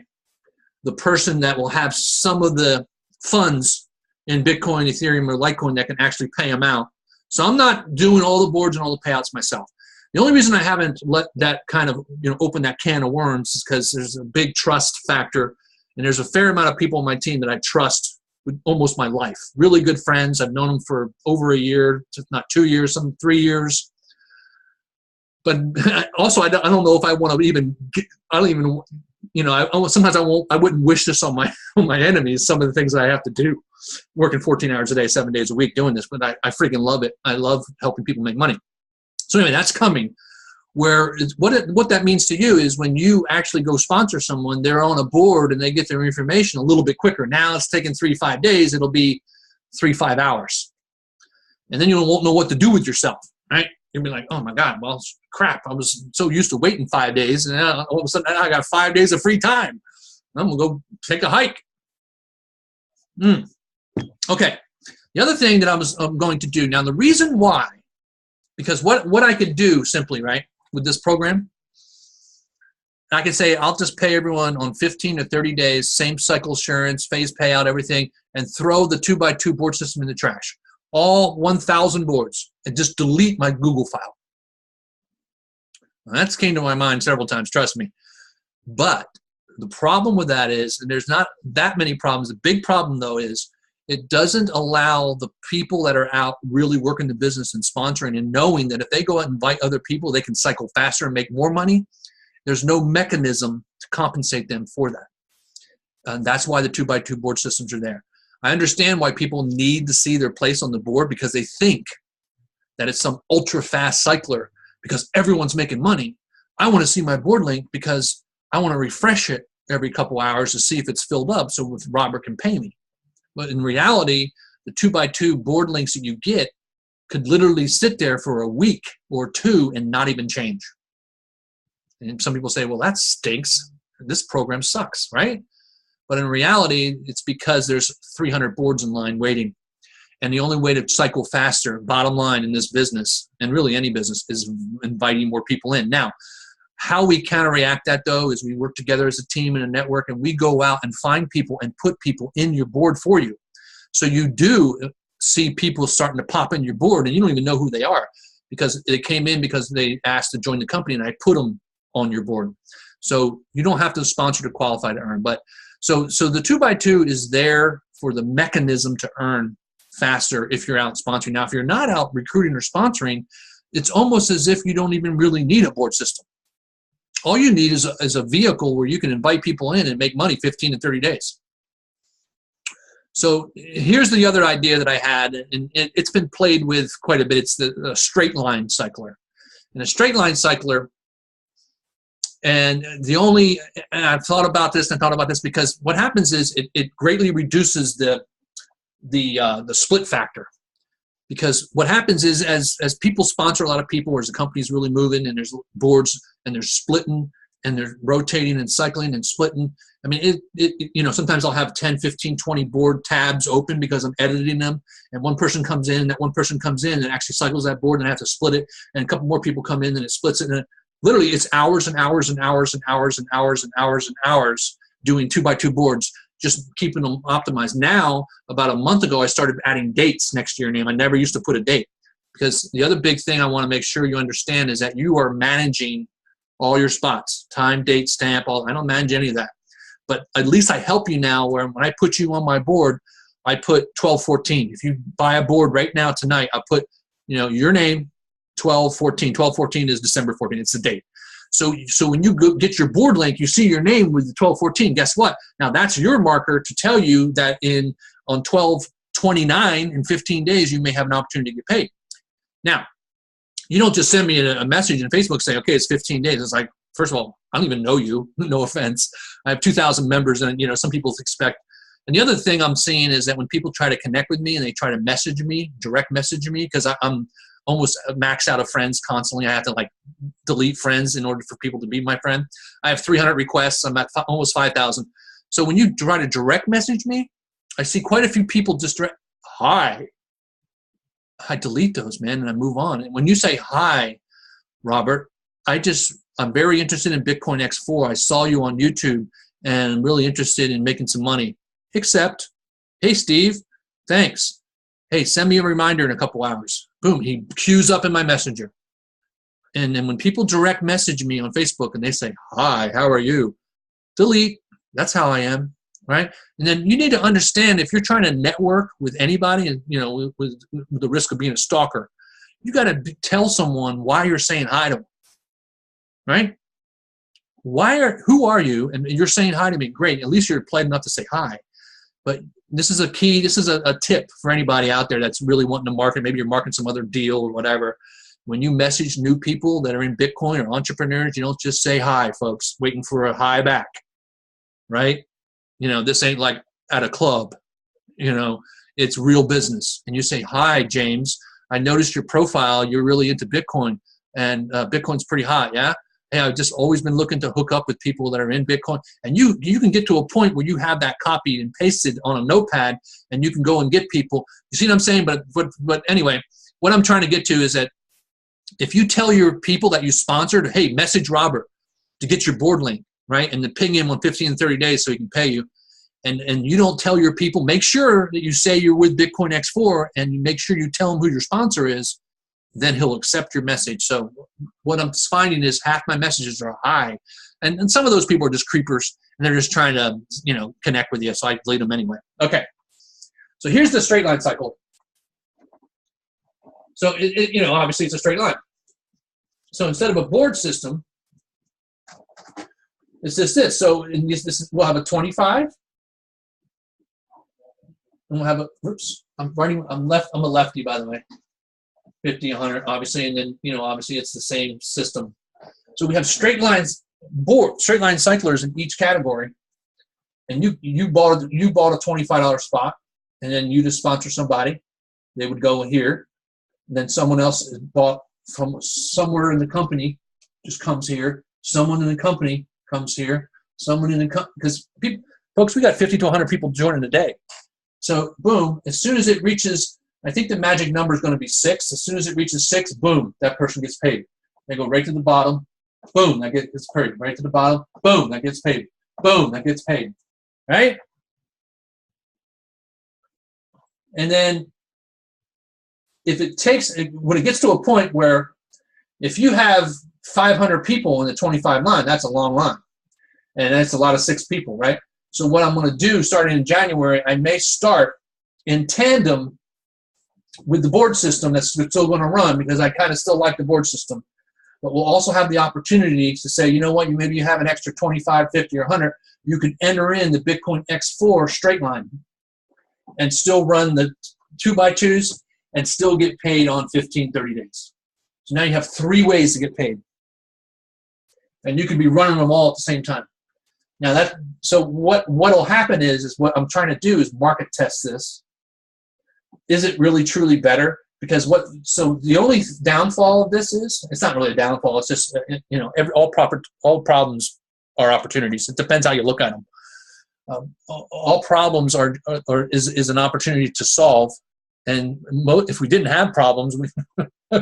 the person that will have some of the funds in Bitcoin, Ethereum, or Litecoin that can actually pay them out. So I'm not doing all the boards and all the payouts myself. The only reason I haven't let that kind of, open that can of worms is because there's a big trust factor, and there's a fair amount of people on my team that I trust with almost my life. Really good friends. I've known them for over a year, if not 2 years, some 3 years. But also, I don't know if I want to even sometimes I wouldn't wish this on my enemies, some of the things that I have to do, working 14 hours a day, 7 days a week doing this, but I freaking love it. I love helping people make money. So anyway, that's coming. Where what that means to you is when you actually go sponsor someone, they're on a board and they get their information a little bit quicker. Now it's taking 3-5 days. It'll be 3-5 hours. And then you won't know what to do with yourself, right? You'll be like, oh my God, well, crap. I was so used to waiting 5 days, and now all of a sudden I got 5 days of free time. I'm going to go take a hike. Okay. The other thing that I'm going to do, now the reason why, because what I could do simply, right, with this program I can say, I'll just pay everyone on 15 to 30 days, same cycle assurance, phase payout, everything, and throw the 2x2 board system in the trash. All 1,000 boards, and just delete my Google file. Now, that's came to my mind several times, trust me. But the problem with that is, and there's not that many problems, the big problem though is it doesn't allow the people that are out really working the business and sponsoring and knowing that if they go out and invite other people, they can cycle faster and make more money. There's no mechanism to compensate them for that. And that's why the 2x2 board systems are there. I understand why people need to see their place on the board because they think that it's some ultra fast cycler because everyone's making money. I want to see my board link because I want to refresh it every couple hours to see if it's filled up so if Robert can pay me. But in reality, the 2x2 board links that you get could literally sit there for a week or two and not even change. And some people say, well, that stinks. This program sucks, right? But in reality, it's because there's 300 boards in line waiting. And the only way to cycle faster, bottom line in this business, and really any business, is inviting more people in. Now, how we counteract that, though, is we work together as a team and a network, and we go out and find people and put people in your board for you. So you do see people starting to pop in your board, and you don't even know who they are because they came in because they asked to join the company, and I put them on your board. So you don't have to sponsor to qualify to earn. But so the 2x2 is there for the mechanism to earn faster if you're out sponsoring. Now, if you're not out recruiting or sponsoring, it's almost as if you don't even really need a board system. All you need is a vehicle where you can invite people in and make money 15 to 30 days. So here's the other idea that I had, and it's been played with quite a bit. It's the straight line cycler. And a straight line cycler, and I've thought about this and thought about this because what happens is it greatly reduces the split factor. Because what happens is as people sponsor a lot of people, or as the company's really moving and there's boards and they're splitting and they're rotating and cycling and splitting. I mean, sometimes I'll have 10, 15, 20 board tabs open because I'm editing them, and one person comes in, that one person comes in and actually cycles that board, and I have to split it, and a couple more people come in and it splits it, and literally it's hours and hours and hours and hours and hours and hours and hours doing 2x2 boards, just keeping them optimized. Now, about a month ago, I started adding dates next to your name. I never used to put a date because the other big thing I want to make sure you understand is that you are managing all your spots, time, date, stamp, I don't manage any of that. But at least I help you now where when I put you on my board, I put 1214. If you buy a board right now tonight, I'll put your name, 1214. 1214 is December 14th. It's the date. So when you get your board link, you see your name with the 1214. Guess what? Now that's your marker to tell you that on 12/29 in 15 days, you may have an opportunity to get paid. Now, you don't just send me a message in Facebook saying, okay, it's 15 days. It's like, first of all, I don't even know you. No offense. I have 2,000 members, and some people expect. And the other thing I'm seeing is that when people try to connect with me and they try to message me, direct message me, because I'm almost maxed out of friends constantly. I have to delete friends in order for people to be my friend. I have 300 requests. I'm at almost 5,000. So when you try to direct message me, I see quite a few people just direct, hi. I delete those, man, and I move on. And when you say, hi, Robert, I'm very interested in Bitcoin X4. I saw you on YouTube and I'm really interested in making some money. Except, hey, Steve, thanks. Hey, send me a reminder in a couple hours. Boom, he queues up in my messenger. And then when people direct message me on Facebook and they say, hi, how are you? Delete. That's how I am, right? And then you need to understand if you're trying to network with anybody, with the risk of being a stalker, you got to tell someone why you're saying hi to them, right? Who are you? And you're saying hi to me. Great. At least you're polite enough to say hi. But this is a key. This is a tip for anybody out there that's really wanting to market. Maybe you're marketing some other deal or whatever. When you message new people that are in Bitcoin or entrepreneurs, you don't just say hi, folks, waiting for a hi back, right? This ain't like at a club. It's real business. And you say, hi, James. I noticed your profile. You're really into Bitcoin, and Bitcoin's pretty hot, yeah? Hey, I've just always been looking to hook up with people that are in Bitcoin. And you can get to a point where you have that copied and pasted on a notepad, and you can go and get people. You see what I'm saying? But anyway, what I'm trying to get to is that if you tell your people that you sponsored, hey, message Robert. to get your board link, right? And to ping him on 15 and 30 days so he can pay you. And you don't tell your people, make sure that you say you're with Bitcoin X4 and you make sure you tell him who your sponsor is, then he'll accept your message. So what I'm finding is half my messages are high. And some of those people are just creepers and they're just trying to, connect with you. So I delete them anyway. Okay. So here's the straight line cycle. So, obviously it's a straight line. So instead of a board system, it's this. So in this we'll have a 25. And we'll have I'm a lefty, by the way. 50, 100, obviously, and then, obviously it's the same system. So we have straight line cyclers in each category. And you bought a $25 spot, and then you just sponsor somebody. They would go here. And then someone else bought from somewhere in the company, just comes here. Someone in the company comes here. Someone in the company, because folks, we got 50 to 100 people joining a day. So boom, as soon as it reaches, I think the magic number is going to be 6. As soon as it reaches 6, boom, that person gets paid. They go right to the bottom. Boom, that gets paid. Right to the bottom. Boom, that gets paid. Boom, that gets paid. Right? And then when it gets to a point where if you have 500 people in the 25 line, that's a long line. And that's a lot of 6 people, right? So what I'm going to do starting in January, I may start in tandem with the board system that's still going to run, because I kind of still like the board system. But we'll also have the opportunity to say, you know what, maybe you have an extra 25, 50, or 100. You can enter in the Bitcoin X4 straight line and still run the 2x2s and still get paid on 15, 30 days. So now you have 3 ways to get paid. And you can be running them all at the same time. Now so what'll happen is what I'm trying to do is market test this. Is it really truly better? Because so the only downfall of this is, it's not really a downfall, it's just, all problems are opportunities. It depends how you look at them. All problems is an opportunity to solve. And if we didn't have problems, we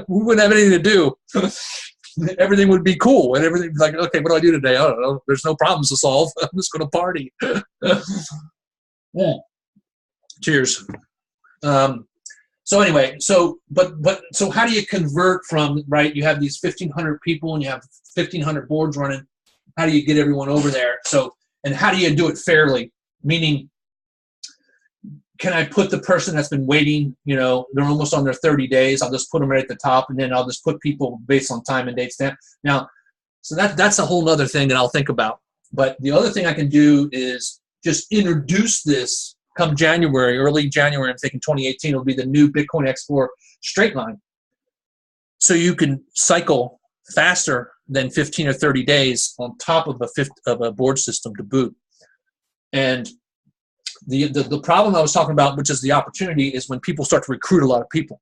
wouldn't have anything to do. Everything would be cool. And everything like, okay, what do I do today? I don't know. There's no problems to solve. I'm just going to party. Yeah. Cheers. So anyway, so how do you convert from, right? You have these 1,500 people and you have 1,500 boards running. How do you get everyone over there? So, and how do you do it fairly? Meaning, can I put the person that's been waiting, they're almost on their 30 days, I'll just put them right at the top, and then I'll just put people based on time and date stamp. Now, so that's a whole other thing that I'll think about. But the other thing I can do is just introduce this come January, early January, I'm thinking 2018 will be the new Bitcoin X4 straight line. So you can cycle faster than 15 or 30 days on top of a board system to boot. And the problem I was talking about, which is the opportunity, is when people start to recruit a lot of people.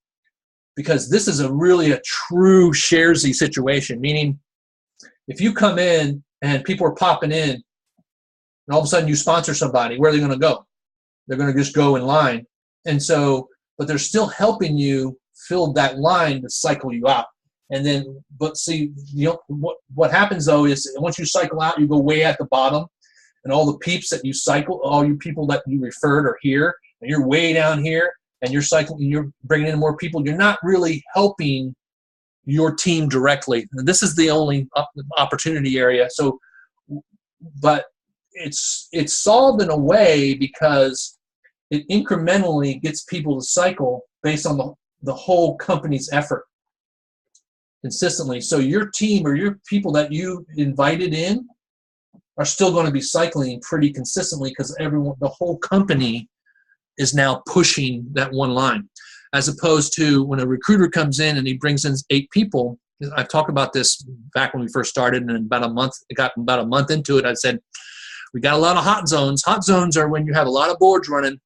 Because this is really a true sharesy situation, meaning if you come in and people are popping in and all of a sudden you sponsor somebody, where are they going to go? They're going to just go in line. And so, but they're still helping you fill that line to cycle you out. And then, but see, what happens though is once you cycle out, you go way at the bottom. And all the peeps that you cycle, all you people that you referred are here, and you're way down here, and you're cycling, you're bringing in more people. You're not really helping your team directly. And this is the only opportunity area. So, but it's solved in a way because it incrementally gets people to cycle based on the whole company's effort consistently. So your team or your people that you invited in are still going to be cycling pretty consistently because the whole company is now pushing that one line, as opposed to when a recruiter comes in and he brings in 8 people. I've talked about this back when we first started, and about a month into it, I said, we got a lot of hot zones. Hot zones are when you have a lot of boards running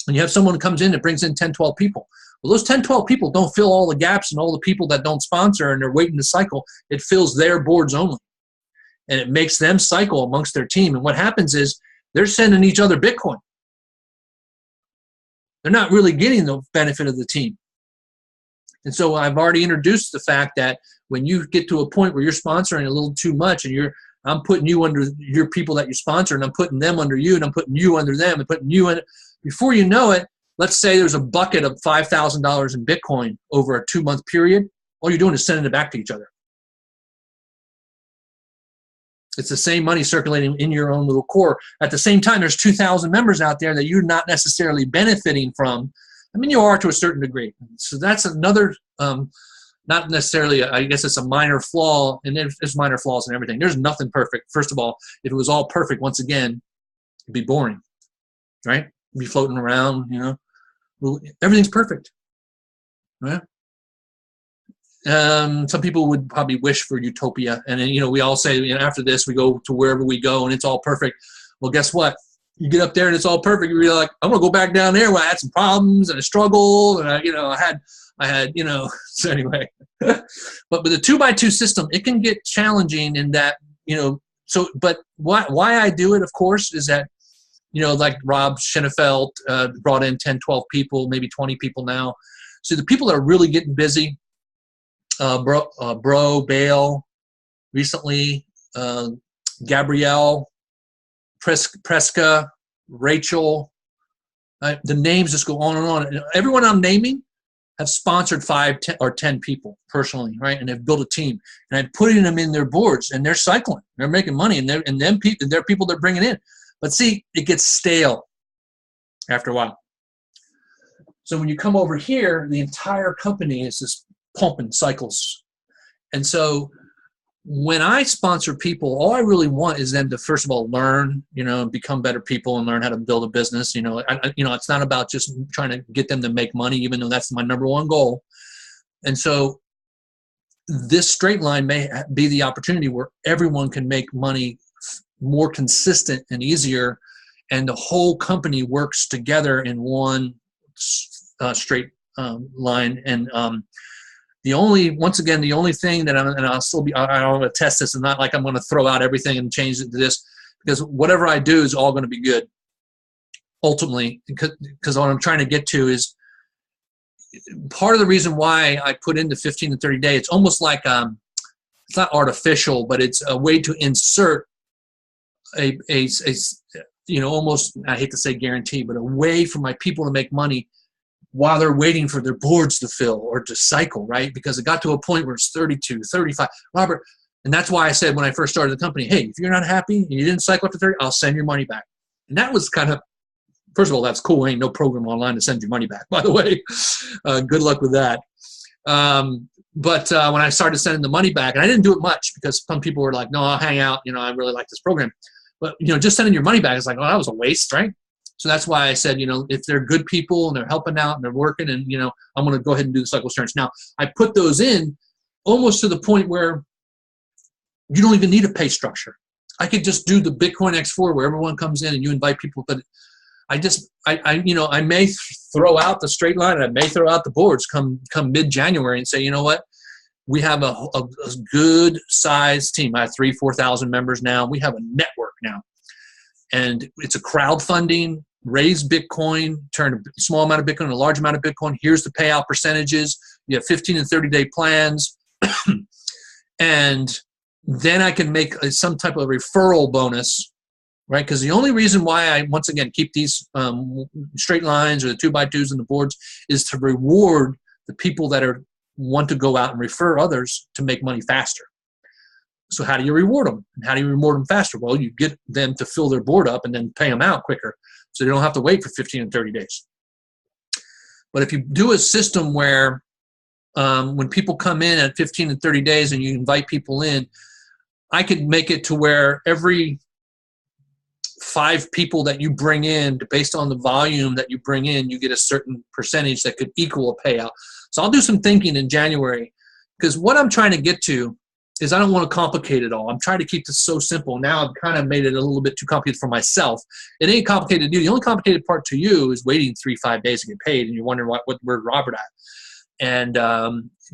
and you have someone who comes in that brings in 10, 12 people. Well, those 10, 12 people don't fill all the gaps and all the people that don't sponsor and they're waiting to cycle. It fills their boards only. And it makes them cycle amongst their team. And what happens is they're sending each other Bitcoin. They're not really getting the benefit of the team. And so I've already introduced the fact that when you get to a point where you're sponsoring a little too much and you're I'm putting you under your people that you sponsor, and I'm putting them under you, and I'm putting you under them, and putting you in. Before you know it, let's say there's a bucket of $5,000 in Bitcoin over a 2-month period. All you're doing is sending it back to each other. It's the same money circulating in your own little core. At the same time, there's 2,000 members out there that you're not necessarily benefiting from. I mean, you are to a certain degree. So that's another, not necessarily, I guess it's a minor flaw, and there's minor flaws in everything. There's nothing perfect. First of all, if it was all perfect, once again, it'd be boring, right? It'd be floating around, you know. Well, everything's perfect, right? Some people would probably wish for utopia, and then, you know, we all say, you know, after this we go to wherever we go and it's all perfect. Well, guess what? You get up there and it's all perfect. You're like, I'm gonna go back down there where I had some problems and I struggled, and I had, you know. So anyway, but with the 2x2 system, it can get challenging in that, you know. So, but why I do it, of course, is that, you know, like Rob Schenefeld brought in 10, 12 people, maybe 20 people now. So the people that are really getting busy. Bale, recently, Gabrielle, Preska, Rachel. The names just go on and on. And everyone I'm naming have sponsored 5, 10, or 10 people personally, right? And they've built a team, and I'm putting them in their boards, and they're cycling, they're making money, and they're people they're bringing in. But see, it gets stale after a while. So when you come over here, the entire company is just pumping cycles. And so when I sponsor people, all I really want is them to, first of all, learn, you know, become better people and learn how to build a business. You know, it's not about just trying to get them to make money, even though that's my number one goal. And so this straight line may be the opportunity where everyone can make money more consistent and easier, and the whole company works together in one straight line. And the only thing that I don't want to test this, and not like I'm going to throw out everything and change it to this, because whatever I do is all going to be good ultimately, because what I'm trying to get to is part of the reason why I put into 15 to 30 days. It's almost like it's not artificial, but it's a way to insert a you know, almost, I hate to say guarantee, but a way for my people to make money while they're waiting for their boards to fill or to cycle, right? Because it got to a point where it's 32, 35. Robert, and that's why I said when I first started the company, hey, if you're not happy and you didn't cycle up to 30, I'll send your money back. And that was kind of, first of all, that's cool. Ain't no program online to send your money back, by the way. Good luck with that. But when I started sending the money back, and I didn't do it much because some people were like, no, I'll hang out. You know, I really like this program. But, you know, just sending your money back is like, oh, that was a waste, right? So that's why I said, you know, if they're good people and they're helping out and they're working, and, you know, I'm going to go ahead and do the cycle insurance. Now, I put those in almost to the point where you don't even need a pay structure. I could just do the Bitcoin X4 where everyone comes in and you invite people. But I may throw out the straight line, and I may throw out the boards come mid-January and say, you know what? We have a good sized team. I have 4,000 members now. We have a network now. And it's a crowdfunding, raise Bitcoin, turn a small amount of Bitcoin into a large amount of Bitcoin. Here's the payout percentages. You have 15 and 30-day plans. And then I can make some type of referral bonus, right? Because the only reason why I, once again, keep these straight lines or the 2x2s and the boards is to reward the people that want to go out and refer others to make money faster. So how do you reward them? And how do you reward them faster? Well, you get them to fill their board up and then pay them out quicker, so they don't have to wait for 15 and 30 days. But if you do a system where when people come in at 15 and 30 days and you invite people in, I could make it to where every 5 people that you bring in, based on the volume that you bring in, you get a certain percentage that could equal a payout. So I'll do some thinking in January, because what I'm trying to get to is I don't want to complicate it all. I'm trying to keep this so simple. Now I've kind of made it a little bit too complicated for myself. It ain't complicated to you. The only complicated part to you is waiting 3-5 days to get paid, and you're wondering where Robert at. And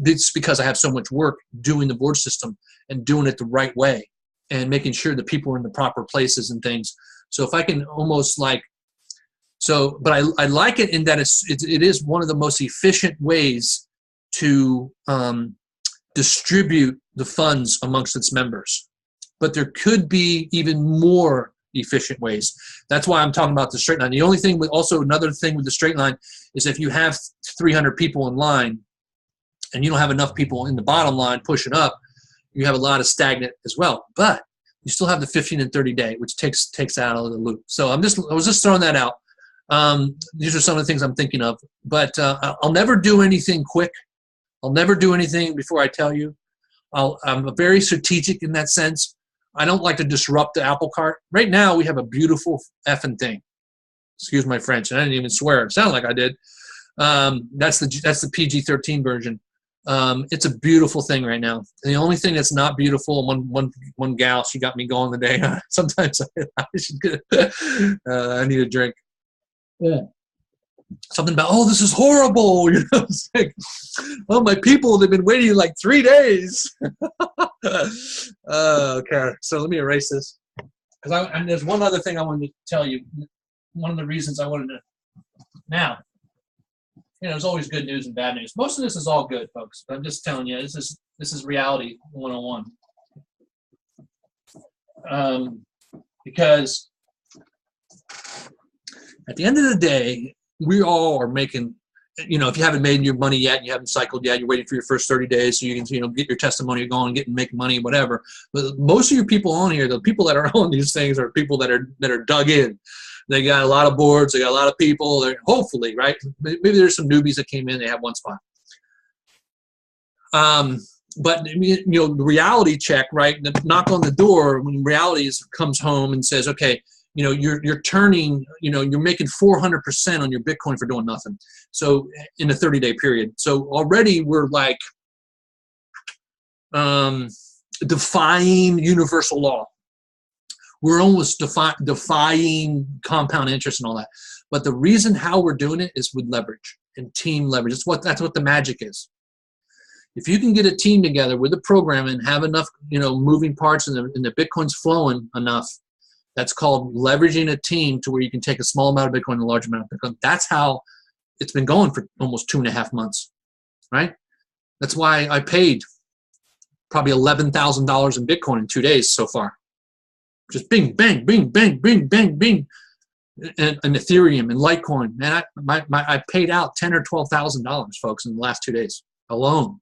it's because I have so much work doing the board system and doing it the right way and making sure that people are in the proper places and things. So if I can almost like, so, but I like it in that it is one of the most efficient ways to distribute the funds amongst its members. but there could be even more efficient ways. That's why I'm talking about the straight line. The only thing also another thing with the straight line is if you have 300 people in line and you don't have enough people in the bottom line pushing up, you have a lot of stagnant as well. But you still have the 15 and 30 day, which takes out of the loop. So I was just throwing that out. These are some of the things I'm thinking of. But I'll never do anything quick. I'll never do anything before I tell you. I'm very strategic in that sense. I don't like to disrupt the apple cart. Right now, we have a beautiful effing thing. Excuse my French. I didn't even swear. It sounded like I did. That's the PG-13 version. It's a beautiful thing right now. The only thing that's not beautiful, one gal, she got me going today. Sometimes I should get, I need a drink. Yeah. Something about, oh, this is horrible. You know, it's like, oh, my people, they've been waiting like 3 days. Okay, so let me erase this. And there's one other thing I wanted to tell you. One of the reasons I wanted to. Now, you know, there's always good news and bad news. Most of this is all good, folks. But I'm just telling you, this is reality 101. Because at the end of the day, we all are making, you know, if you haven't made your money yet, you haven't cycled yet, you're waiting for your first 30 days so you can, you know, get your testimony going, make money, whatever. But most of your people on here, the people that are on these things are people that are dug in. They got a lot of boards, they got a lot of people, hopefully, right? Maybe there's some newbies that came in, they have one spot. But, you know, the reality check, right? The knock on the door when reality comes home and says, okay, you know, you're turning, you know, you're making 400% on your Bitcoin for doing nothing. So in a 30-day period. So already we're like defying universal law. We're almost defying compound interest and all that. But the reason how we're doing it is with leverage and team leverage. That's what the magic is. If you can get a team together with a program and have enough, you know, moving parts and the Bitcoin's flowing enough, that's called leveraging a team to where you can take a small amount of Bitcoin and a large amount of Bitcoin. That's how it's been going for almost 2.5 months, right? That's why I paid probably $11,000 in Bitcoin in 2 days so far. Just bing, bang, bing, bang, bing, bang, bing. And Ethereum and Litecoin. Man, I paid out $10,000 or $12,000, folks, in the last 2 days alone.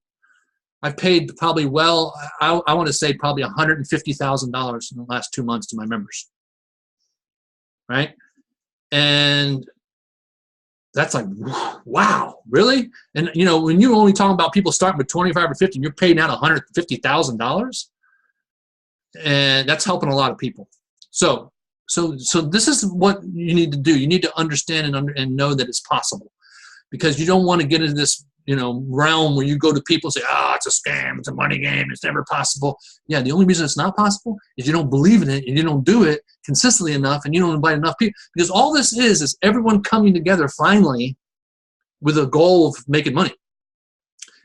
I've paid probably, well, I want to say probably $150,000 in the last 2 months to my members. Right? And that's like, wow, really? And, you know, when you're only talking about people starting with 25 or 50, and you're paying out $150,000, and that's helping a lot of people. So this is what you need to do. You need to understand and know that it's possible, because you don't want to get into this, you know, realm where you go to people and say, oh, it's a scam, it's a money game, it's never possible. Yeah, the only reason it's not possible is you don't believe in it and you don't do it consistently enough and you don't invite enough people. Because all this is everyone coming together finally with a goal of making money.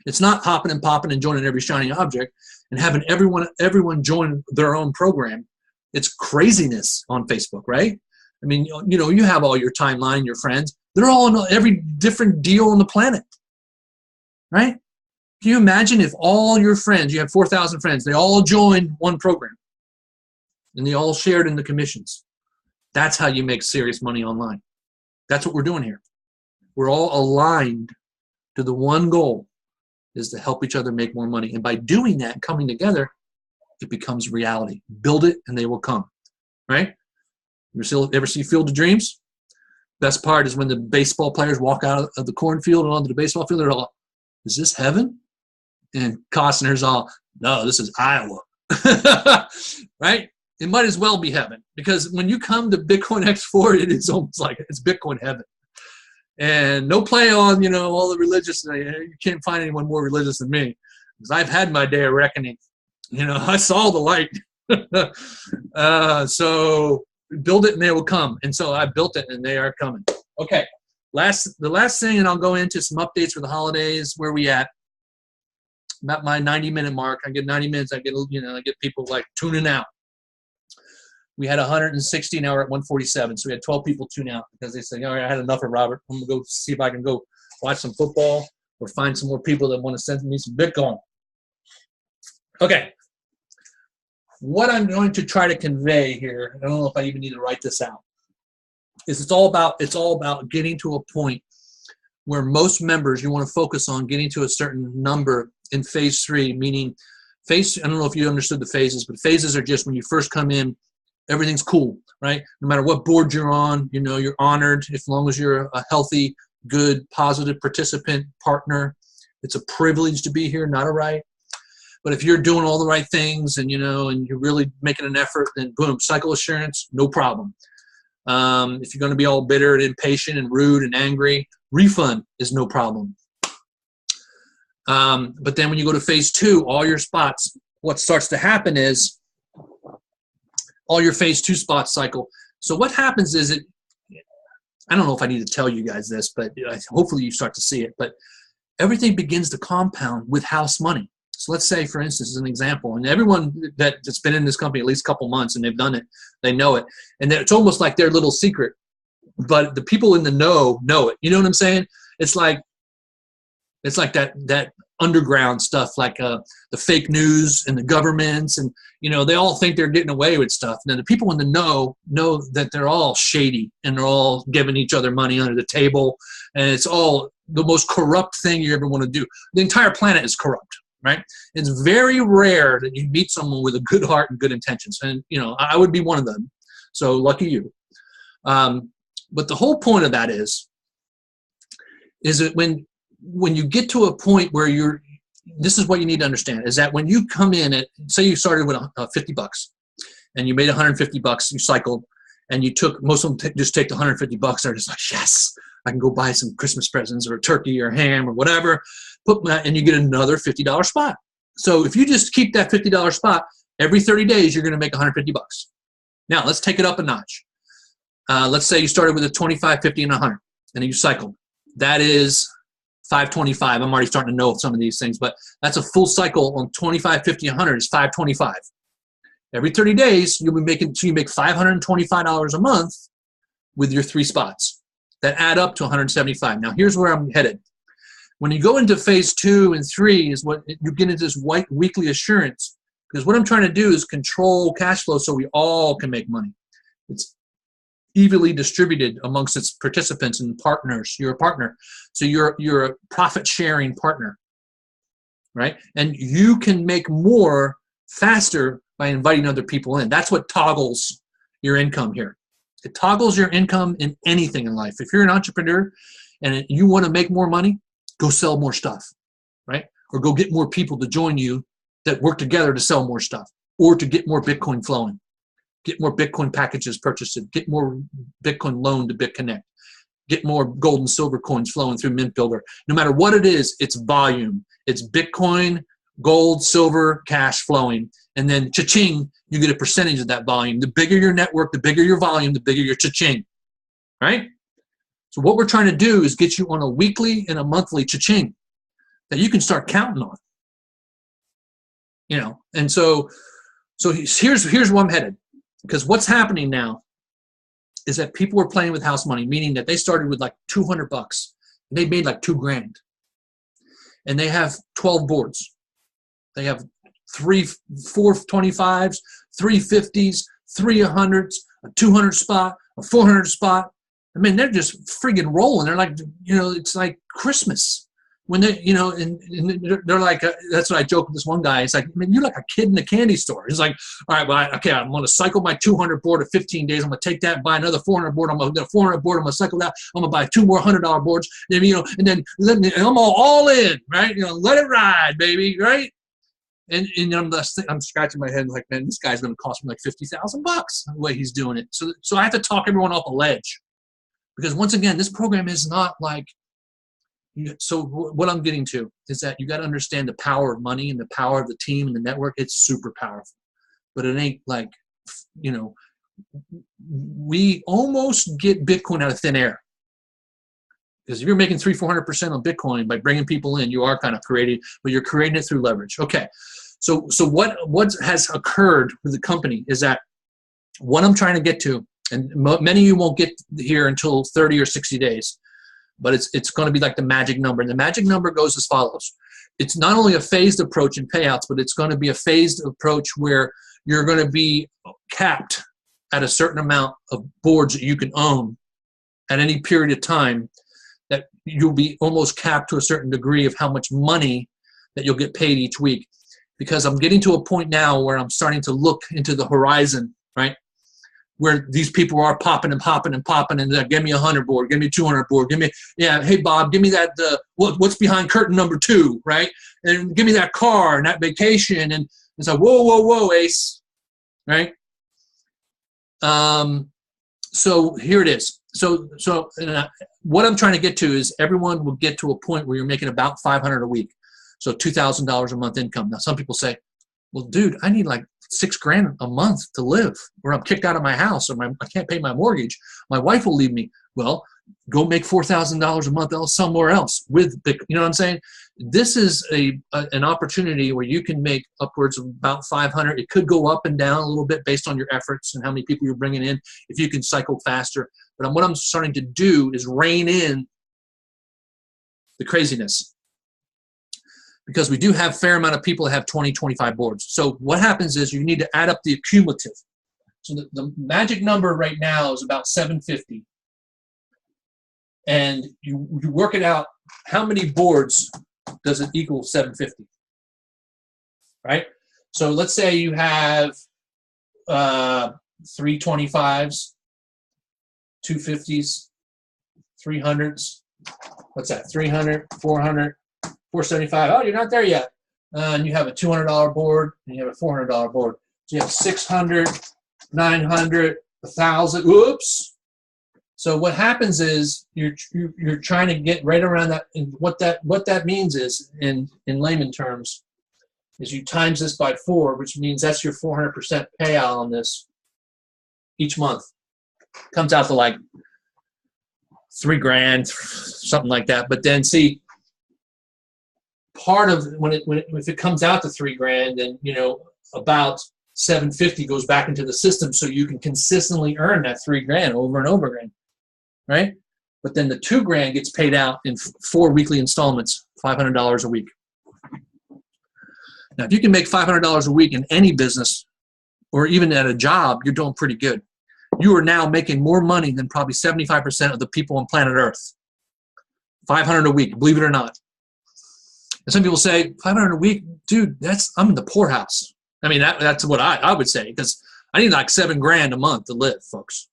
It's not hopping and popping and joining every shiny object and having everyone join their own program. It's craziness on Facebook, right? I mean, you know, you have all your timeline, your friends. They're all in every different deal on the planet. Right? Can you imagine if all your friends, you have 4,000 friends, they all joined one program and they all shared in the commissions? That's how you make serious money online. That's what we're doing here. We're all aligned to the one goal, is to help each other make more money. And by doing that, coming together, it becomes reality. Build it and they will come. Right? You ever see Field of Dreams? Best part is when the baseball players walk out of the cornfield and onto the baseball field, they're all, is this heaven? And Costner's all, no, this is Iowa. Right? It might as well be heaven, because when you come to Bitcoin X4, it is almost like it's Bitcoin heaven. And no play on, you know, all the religious. You can't find anyone more religious than me, because I've had my day of reckoning. You know, I saw the light. So build it and they will come. And so I built it and they are coming. Okay. The last thing, and I'll go into some updates for the holidays. Where we at? About my 90-minute mark. I get 90 minutes. I get people like tuning out. We had 160, now we're at 147. So we had 12 people tune out because they said, all right, I had enough of Robert. I'm going to go see if I can go watch some football or find some more people that want to send me some Bitcoin. Okay. what I'm going to try to convey here, I don't know if I even need to write this out, is it's all about getting to a point where most members, you want to focus on getting to a certain number in phase 3, meaning phase, I don't know if you understood the phases, but phases are just when you first come in, everything's cool, right? No matter what board you're on, you know, you're honored as long as you're a healthy, good, positive participant, partner. It's a privilege to be here, not a right. But if you're doing all the right things and, you know, and you're really making an effort, then boom, cycle assurance, no problem. If you're going to be all bitter and impatient and rude and angry, refund is no problem. But then when you go to phase 2, all your spots, what starts to happen is all your phase 2 spots cycle. So what happens is I don't know if I need to tell you guys this, but hopefully you start to see it, but everything begins to compound with house money. So let's say, for instance, as an example, and everyone that's been in this company at least a couple months and they've done it, they know it. And it's almost like their little secret, but the people in the know it. You know what I'm saying? It's like that underground stuff, like the fake news and the governments, and, you know, they all think they're getting away with stuff. Now the people in the know that they're all shady and they're all giving each other money under the table, and it's all the most corrupt thing you ever want to do. The entire planet is corrupt. Right? It's very rare that you meet someone with a good heart and good intentions. And, you know, I would be one of them. So lucky you. But the whole point of that is that when you get to a point where this is what you need to understand, is that when you come in at, say you started with $50 and you made $150, you cycled, and you took, most of them just take the $150, they're just like, yes, I can go buy some Christmas presents or a turkey or ham or whatever, and you get another $50 spot. So if you just keep that $50 spot, every 30 days, you're going to make $150. Now, let's take it up a notch. Let's say you started with a 25, 50, and 100, and then you cycled. That is 525. I'm already starting to know some of these things, but that's a full cycle on 25, 50, 100 is 525. Every 30 days, you'll be making, so you make $525 a month with your 3 spots. That add up to 175. Now, here's where I'm headed. When you go into phase 2 and 3 is what you get into this weekly assurance, because what I'm trying to do is control cash flow so we all can make money. It's evenly distributed amongst its participants and partners. You're a partner. So you're a profit-sharing partner, right? And you can make more faster by inviting other people in. That's what toggles your income here. It toggles your income in anything in life. If you're an entrepreneur and you want to make more money, go sell more stuff, right? Or go get more people to join you that work together to sell more stuff, or to get more Bitcoin flowing, get more Bitcoin packages purchased, get more Bitcoin loan to BitConnect, get more gold and silver coins flowing through Mint Builder. No matter what it is, it's volume. It's Bitcoin, gold, silver, cash flowing. And then cha-ching, you get a percentage of that volume. The bigger your network, the bigger your volume, the bigger your cha-ching, right? So what we're trying to do is get you on a weekly and a monthly cha-ching that you can start counting on. You know, and so here's where I'm headed. Because what's happening now is that people are playing with house money, meaning that they started with like $200 and they made like $2,000. And they have 12 boards. They have 3 425s, 350s, 300s, a 200 spot, a 400 spot. I mean, they're just friggin' rolling. They're like, you know, it's like Christmas when they, you know, and they're like, that's what I joke with this one guy. It's like, I mean, you're like a kid in a candy store. He's like, all right, well, okay, I'm going to cycle my 200 board of 15 days. I'm going to take that and buy another 400 board. I'm going to do a 400 board. I'm going to cycle that. I'm going to buy 2 more $100 boards. And, you know, and then I'm all in, right? You know, let it ride, baby, right? And I'm scratching my head like, man, this guy's going to cost me like $50,000 the way he's doing it. So I have to talk everyone off a ledge, because once again, this program is not like. So what I'm getting to is that you got to understand the power of money and the power of the team and the network. It's super powerful, but it ain't like, you know, we almost get Bitcoin out of thin air. Because if you're making 300-400% on Bitcoin by bringing people in, you are kind of creating, but you're creating it through leverage. Okay, so what has occurred with the company is that what I'm trying to get to, and many of you won't get here until 30 or 60 days, but it's going to be like the magic number. And the magic number goes as follows. it's not only a phased approach in payouts, but it's going to be a phased approach where you're going to be capped at a certain amount of boards that you can own at any period of time, that you'll be almost capped to a certain degree of how much money that you'll get paid each week. Because I'm getting to a point now where I'm starting to look into the horizon, right? Where these people are popping and popping and popping, and give me 100 board, give me 200 board, give me, yeah, hey Bob, give me that, what's behind curtain number 2, right? And give me that car and that vacation, and it's like, whoa, whoa, whoa, Ace, right? So here it is. So what I'm trying to get to is everyone will get to a point where you're making about $500 a week, so $2,000 a month income. Now some people say, well, dude, I need like $6,000 a month to live, or I'm kicked out of my house, or I can't pay my mortgage. My wife will leave me. Well, go make $4,000 a month somewhere else with the, you know what I'm saying? This is an opportunity where you can make upwards of about 500. It could go up and down a little bit based on your efforts and how many people you're bringing in, if you can cycle faster. But what I'm starting to do is rein in the craziness, because we do have a fair amount of people that have 20, 25 boards. So what happens is you need to add up the cumulative. So the magic number right now is about 750. And you work it out, how many boards does it equal 750, right? So let's say you have 325s, 250s, 300s. What's that? 300, 400, 475. Oh, you're not there yet. And you have a $200 board, and you have a $400 board. So you have 600, 900, 1,000. Oops. So what happens is you're trying to get right around that. And what that means is, in layman terms, is you times this by 4, which means that's your 400% payout on this each month. Comes out to like $3,000, something like that. But then see, part of if it comes out to $3,000, then about 750 goes back into the system, so you can consistently earn that $3,000 over and over again, right? But then the $2,000 gets paid out in 4 weekly installments, $500 a week. Now, if you can make $500 a week in any business, or even at a job, you're doing pretty good. You are now making more money than probably 75% of the people on planet Earth. $500 a week, believe it or not. And some people say, $500 a week, dude, I'm in the poorhouse. I mean, that's what I would say, because I need like $7,000 a month to live, folks.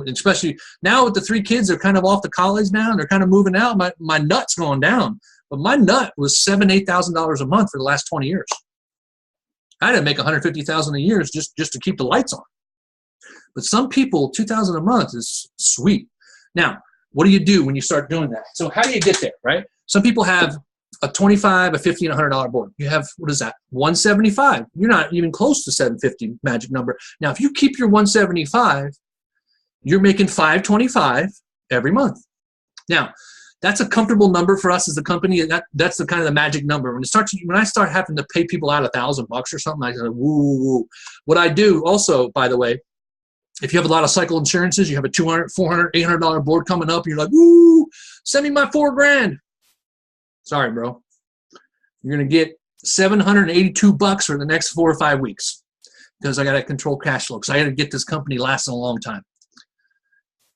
Especially now with the 3 kids, they're kind of off to college now, and they're kind of moving out. My nut's going down, but my nut was $7,000, $8,000 a month for the last 20 years. I had to make $150,000 a year just to keep the lights on. But some people, $2,000 a month is sweet. Now, what do you do when you start doing that? So how do you get there, right? Some people have a $25, a $50, and $100 board. You have, what is that? $175. You're not even close to $750 magic number. Now, if you keep your $175, you're making $525 every month. Now, that's a comfortable number for us as a company. That's the kind of the magic number. When I start having to pay people out $1,000 or something, I say, woo. What I do also, by the way, if you have a lot of cycle insurances, you have a $200, $400, $800 board coming up, and you're like, woo, send me my $4,000. Sorry, bro. You're going to get $782 for the next 4 or 5 weeks, because I got to control cash flow, because I got to get this company lasting a long time.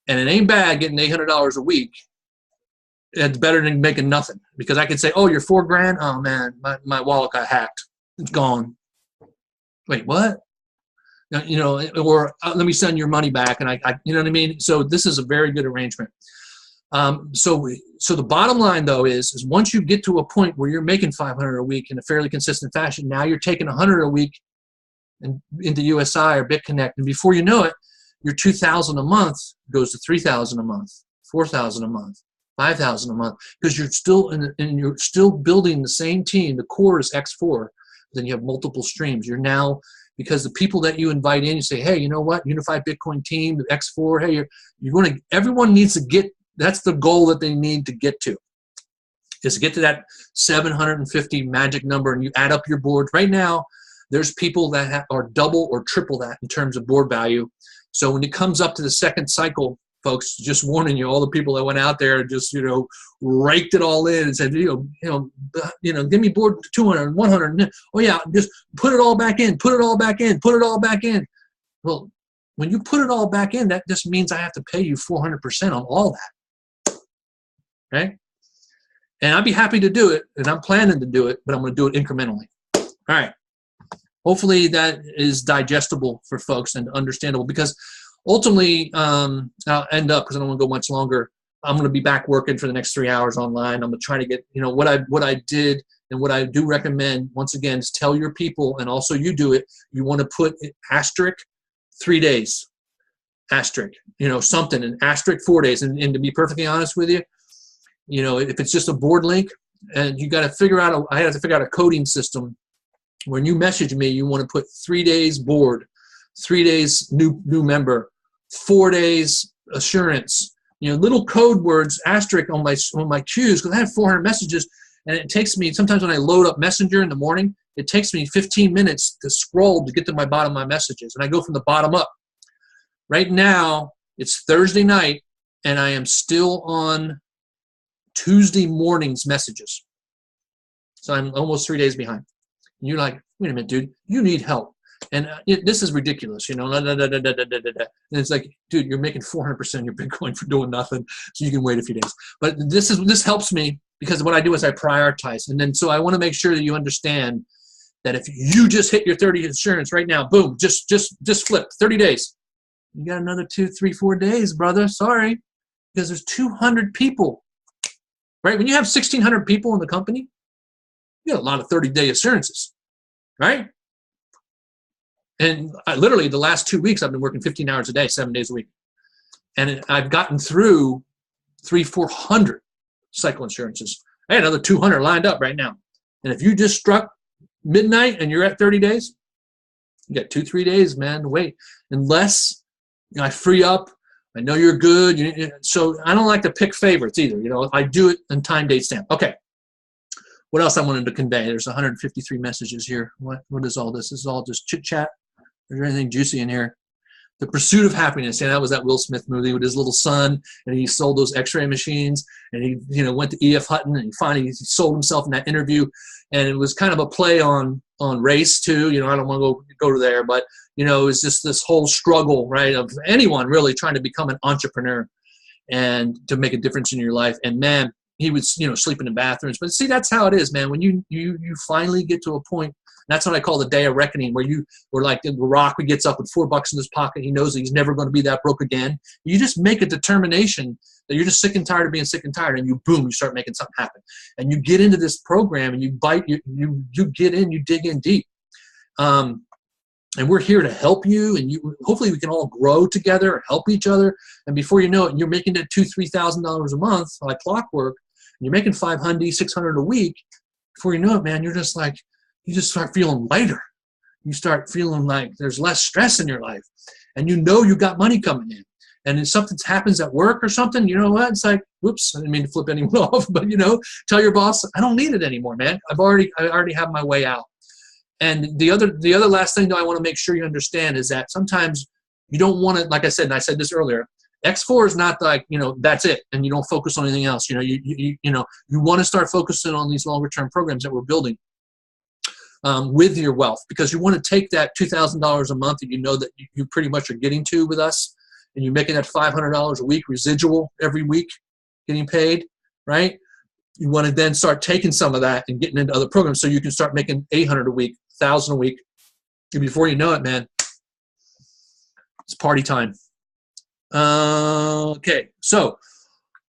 And it ain't bad getting $800 a week. It's better than making nothing, because I could say, oh, you're $4,000. Oh, man, my wallet got hacked. It's gone. Wait, what? Or let me send your money back, and I you know what I mean? So this is a very good arrangement. So the bottom line, though, is once you get to a point where you're making $500 a week in a fairly consistent fashion, now you're taking $100 a week into USI or BitConnect, and before you know it, your $2,000 a month goes to $3,000 a month, $4,000 a month, $5,000 a month, because you're still building the same team. The core is X4, then you have multiple streams. You're now, because the people that you invite in, you say, hey, you know what, Unified Bitcoin Team, the X4, hey, everyone needs to get. That's the goal that they need to get to, is to get to that 750 magic number, and you add up your board. Right now, there's people that are double or triple that in terms of board value. So when it comes up to the second cycle, folks. Just warning you, all the people that went out there and just, raked it all in and said, give me board 200, 100. Oh yeah, just put it all back in, put it all back in, put it all back in. Well, when you put it all back in, that just means I have to pay you 400% on all that. Okay? And I'd be happy to do it, and I'm planning to do it, but I'm going to do it incrementally. All right. Hopefully that is digestible for folks and understandable, because ultimately, I'll end up, because I don't want to go much longer, I'm going to be back working for the next 3 hours online. I'm going to try to get, what I did and what I do recommend, once again, is tell your people, and also you do it, you want to put asterisk 3 days, asterisk, something, an asterisk 4 days. And to be perfectly honest with you, if it's just a board link, and you got to figure out, I have to figure out a coding system. When you message me, you want to put 3 days board, 3 days new member, 4 days assurance, little code words, asterisk on my queues, because I have 400 messages, and it takes me, sometimes when I load up Messenger in the morning, it takes me 15 minutes to scroll to get to my bottom of my messages, and I go from the bottom up. Right now, it's Thursday night, and I am still on Tuesday morning's messages. So I'm almost 3 days behind. And you're like, wait a minute, dude, you need help. And this is ridiculous, And it's like, dude, you're making 400% your Bitcoin for doing nothing, so you can wait a few days. But this helps me, because what I do is I prioritize. And then so I want to make sure that you understand that if you just hit your 30 insurance right now, boom, just flip 30 days. You got another 2, 3, 4 days, brother. Sorry, because there's 200 people, right? When you have 1,600 people in the company, you got a lot of 30-day assurances, right? And literally the last 2 weeks, I've been working 15 hours a day, 7 days a week. And I've gotten through 400 cycle insurances. I had another 200 lined up right now. And if you just struck midnight and you're at 30 days, you got 2, 3 days, man, to wait. Unless I free up, I know you're good. So I don't like to pick favorites either. I do it in time, date, stamp. Okay. What else I wanted to convey? There's 153 messages here. What is all this? This is all just chit chat. Is there anything juicy in here? The Pursuit of Happiness. Yeah, that was that Will Smith movie with his little son, and he sold those X-ray machines, and he went to E.F. Hutton, and he finally sold himself in that interview, and it was kind of a play on race too. I don't want to go to there, but it was just this whole struggle, right, of anyone really trying to become an entrepreneur and to make a difference in your life. And man, he would sleep in the bathrooms. But see, that's how it is, man. When you finally get to a point, that's what I call the day of reckoning, where like The Rock, he gets up with $4 in his pocket. He knows that he's never going to be that broke again. You just make a determination that you're just sick and tired of being sick and tired, and you start making something happen. And you get into this program, and you get in, you dig in deep. And we're here to help you, and hopefully we can all grow together and help each other. And before you know it, you're making that $2,000, $3,000 a month like clockwork, and you're making $500, $600 a week. Before you know it, man, you're just like, you just start feeling lighter. You start feeling like there's less stress in your life, and you got money coming in. And if something happens at work or something, you know what? It's like, whoops, I didn't mean to flip anyone off, but tell your boss, I don't need it anymore, man. I already have my way out. And the other last thing that I want to make sure you understand is that sometimes you don't want to, like I said, and I said this earlier, X4 is not like, that's it, and you don't focus on anything else. You want to start focusing on these longer term programs that we're building with your wealth, because you want to take that $2,000 a month that that you pretty much are getting to with us, and you're making that $500 a week residual every week getting paid, right? You want to then start taking some of that and getting into other programs so you can start making $800 a week, $1,000 a week. And before you know it, man, it's party time. Okay, so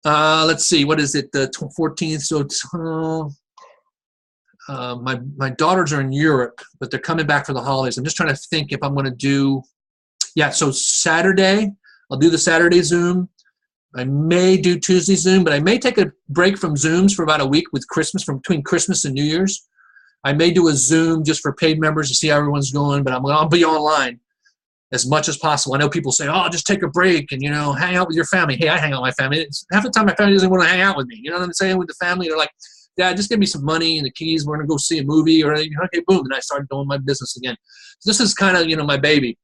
let's see, what is it, the 14th? So my daughters are in Europe, but they're coming back for the holidays. I'm just trying to think if I'm going to do, so Saturday, I'll do the Saturday Zoom. I may do Tuesday Zoom, but I may take a break from Zooms for about a week with Christmas, from between Christmas and New Year's. I may do a Zoom just for paid members to see how everyone's going, but I'll be online as much as possible. I know people say, oh, just take a break and, hang out with your family. Hey, I hang out with my family. Half the time my family doesn't want to hang out with me. You know what I'm saying? With the family, they're like, Dad, just give me some money and the keys. We're going to go see a movie. Or, okay, boom. And I started doing my business again. So this is kind of, my baby.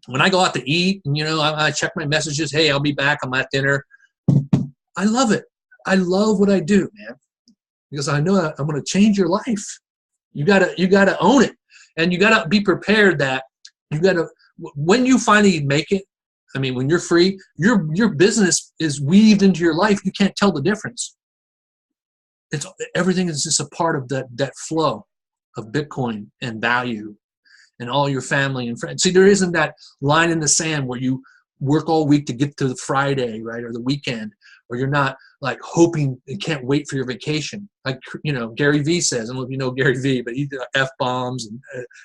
When I go out to eat and, I check my messages, hey, I'll be back, I'm at dinner. I love it. I love what I do, man, because I know I'm going to change your life. You gotta own it. And you gotta be prepared that when you finally make it, I mean, when you're free, your business is weaved into your life. You can't tell the difference. Everything is just a part of that flow of Bitcoin and value and all your family and friends. See, there isn't that line in the sand where you work all week to get to the Friday, right, or the weekend, or you're not like hoping and can't wait for your vacation. Like, Gary Vee says, I don't know if you know Gary Vee, but he did F-bombs and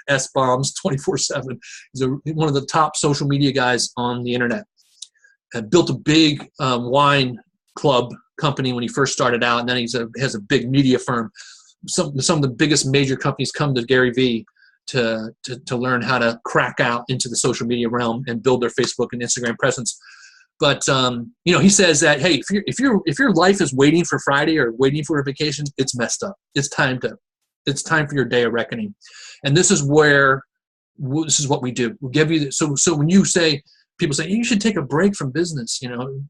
S-bombs 24/7. He's one of the top social media guys on the internet. Built a big wine club company when he first started out, and then he has a big media firm. Some of the biggest major companies come to Gary Vee to learn how to crack out into the social media realm and build their Facebook and Instagram presence. But he says that, hey, if your life is waiting for Friday or waiting for a vacation, it's messed up. It's time for your day of reckoning. And this is what we do. We'll give you so when people say you should take a break from business,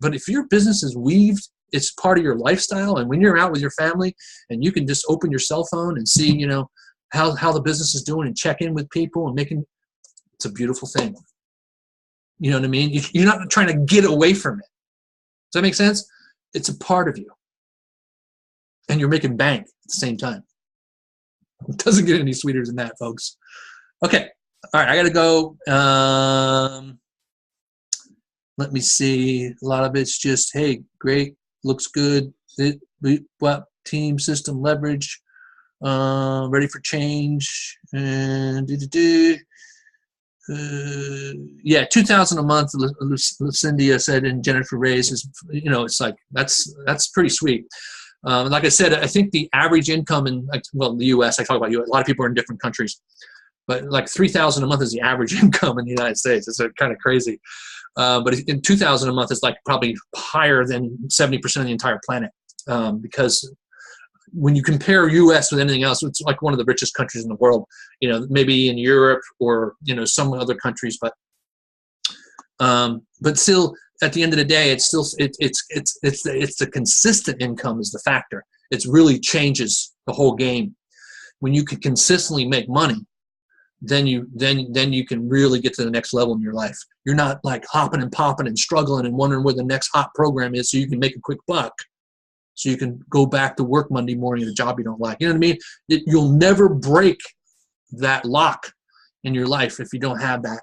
but if your business is weaved, it's part of your lifestyle. And when you're out with your family and you can just open your cell phone and see, how the business is doing and check in with people and it's a beautiful thing. You know what I mean? You're not trying to get away from it. Does that make sense? It's a part of you. And you're making bank at the same time. It doesn't get any sweeter than that, folks. Okay. All right. I got to go. Let me see. A lot of it's just, hey, great. Looks good. Team system leverage. Ready for change. And yeah, $2,000 a month. Lucinda said, and Jennifer Reyes is, it's like that's pretty sweet. Like I said, I think the average income in the U.S. I talk about U.S. A lot of people are in different countries, but like $3,000 a month is the average income in the United States. It's kind of crazy. But in $2,000 a month is like probably higher than 70% of the entire planet, because when you compare U.S. with anything else, it's like one of the richest countries in the world. Maybe in Europe or some other countries, but still, at the end of the day, it's still it's the consistent income is the factor. It really changes the whole game. When you can consistently make money, then you can really get to the next level in your life. You're not like hopping and popping and struggling and wondering where the next hot program is so you can make a quick buck, so you can go back to work Monday morning at a job you don't like. You know what I mean? You'll never break that lock in your life if you don't have that.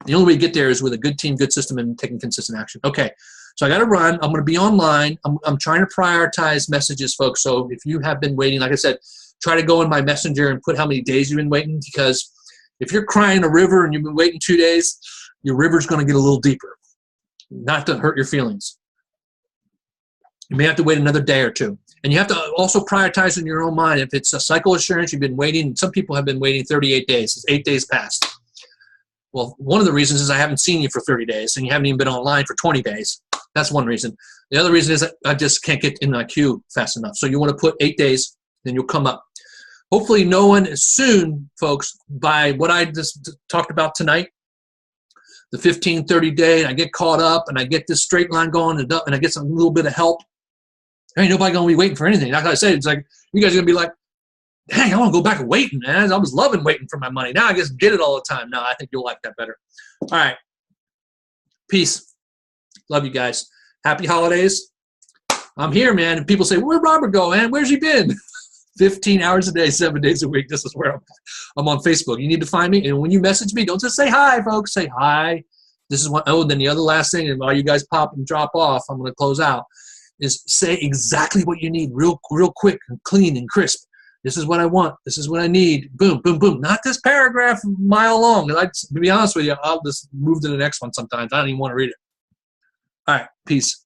The only way to get there is with a good team, good system, and taking consistent action. Okay, so I got to run. I'm going to be online. I'm trying to prioritize messages, folks. So if you have been waiting, like I said, try to go in my messenger and put how many days you've been waiting, because if you're crying a river and you've been waiting 2 days, your river's going to get a little deeper, not to hurt your feelings. You may have to wait another day or two. And you have to also prioritize in your own mind. If it's a cycle assurance, you've been waiting. Some people have been waiting 38 days. It's 8 days past. Well, one of the reasons is I haven't seen you for 30 days, and you haven't even been online for 20 days. That's one reason. The other reason is that I just can't get in my queue fast enough. So you want to put 8 days, then you'll come up. Hopefully no one is soon, folks, by what I just talked about tonight, the 15, 30 day, and I get caught up, and I get this straight line going, and I get some little bit of help. There ain't nobody going to be waiting for anything. Like I said, it's like you guys are going to be like, dang, I want to go back and waiting, man. I was loving waiting for my money. Now I just get it all the time. No, I think you'll like that better. All right. Peace. Love you guys. Happy holidays. I'm here, man. And people say, where'd Robert go, man? Where's he been? 15 hours a day, 7 days a week. This is where I'm on Facebook. You need to find me. And when you message me, don't just say hi, folks. Say hi. This is what, then the other last thing, and while you guys pop and drop off, I'm going to close out, is say exactly what you need real quick and clean and crisp. This is what I want. This is what I need. Boom, boom, boom. Not this paragraph mile long. To be honest with you, I'll just move to the next one sometimes. I don't even want to read it. All right. Peace.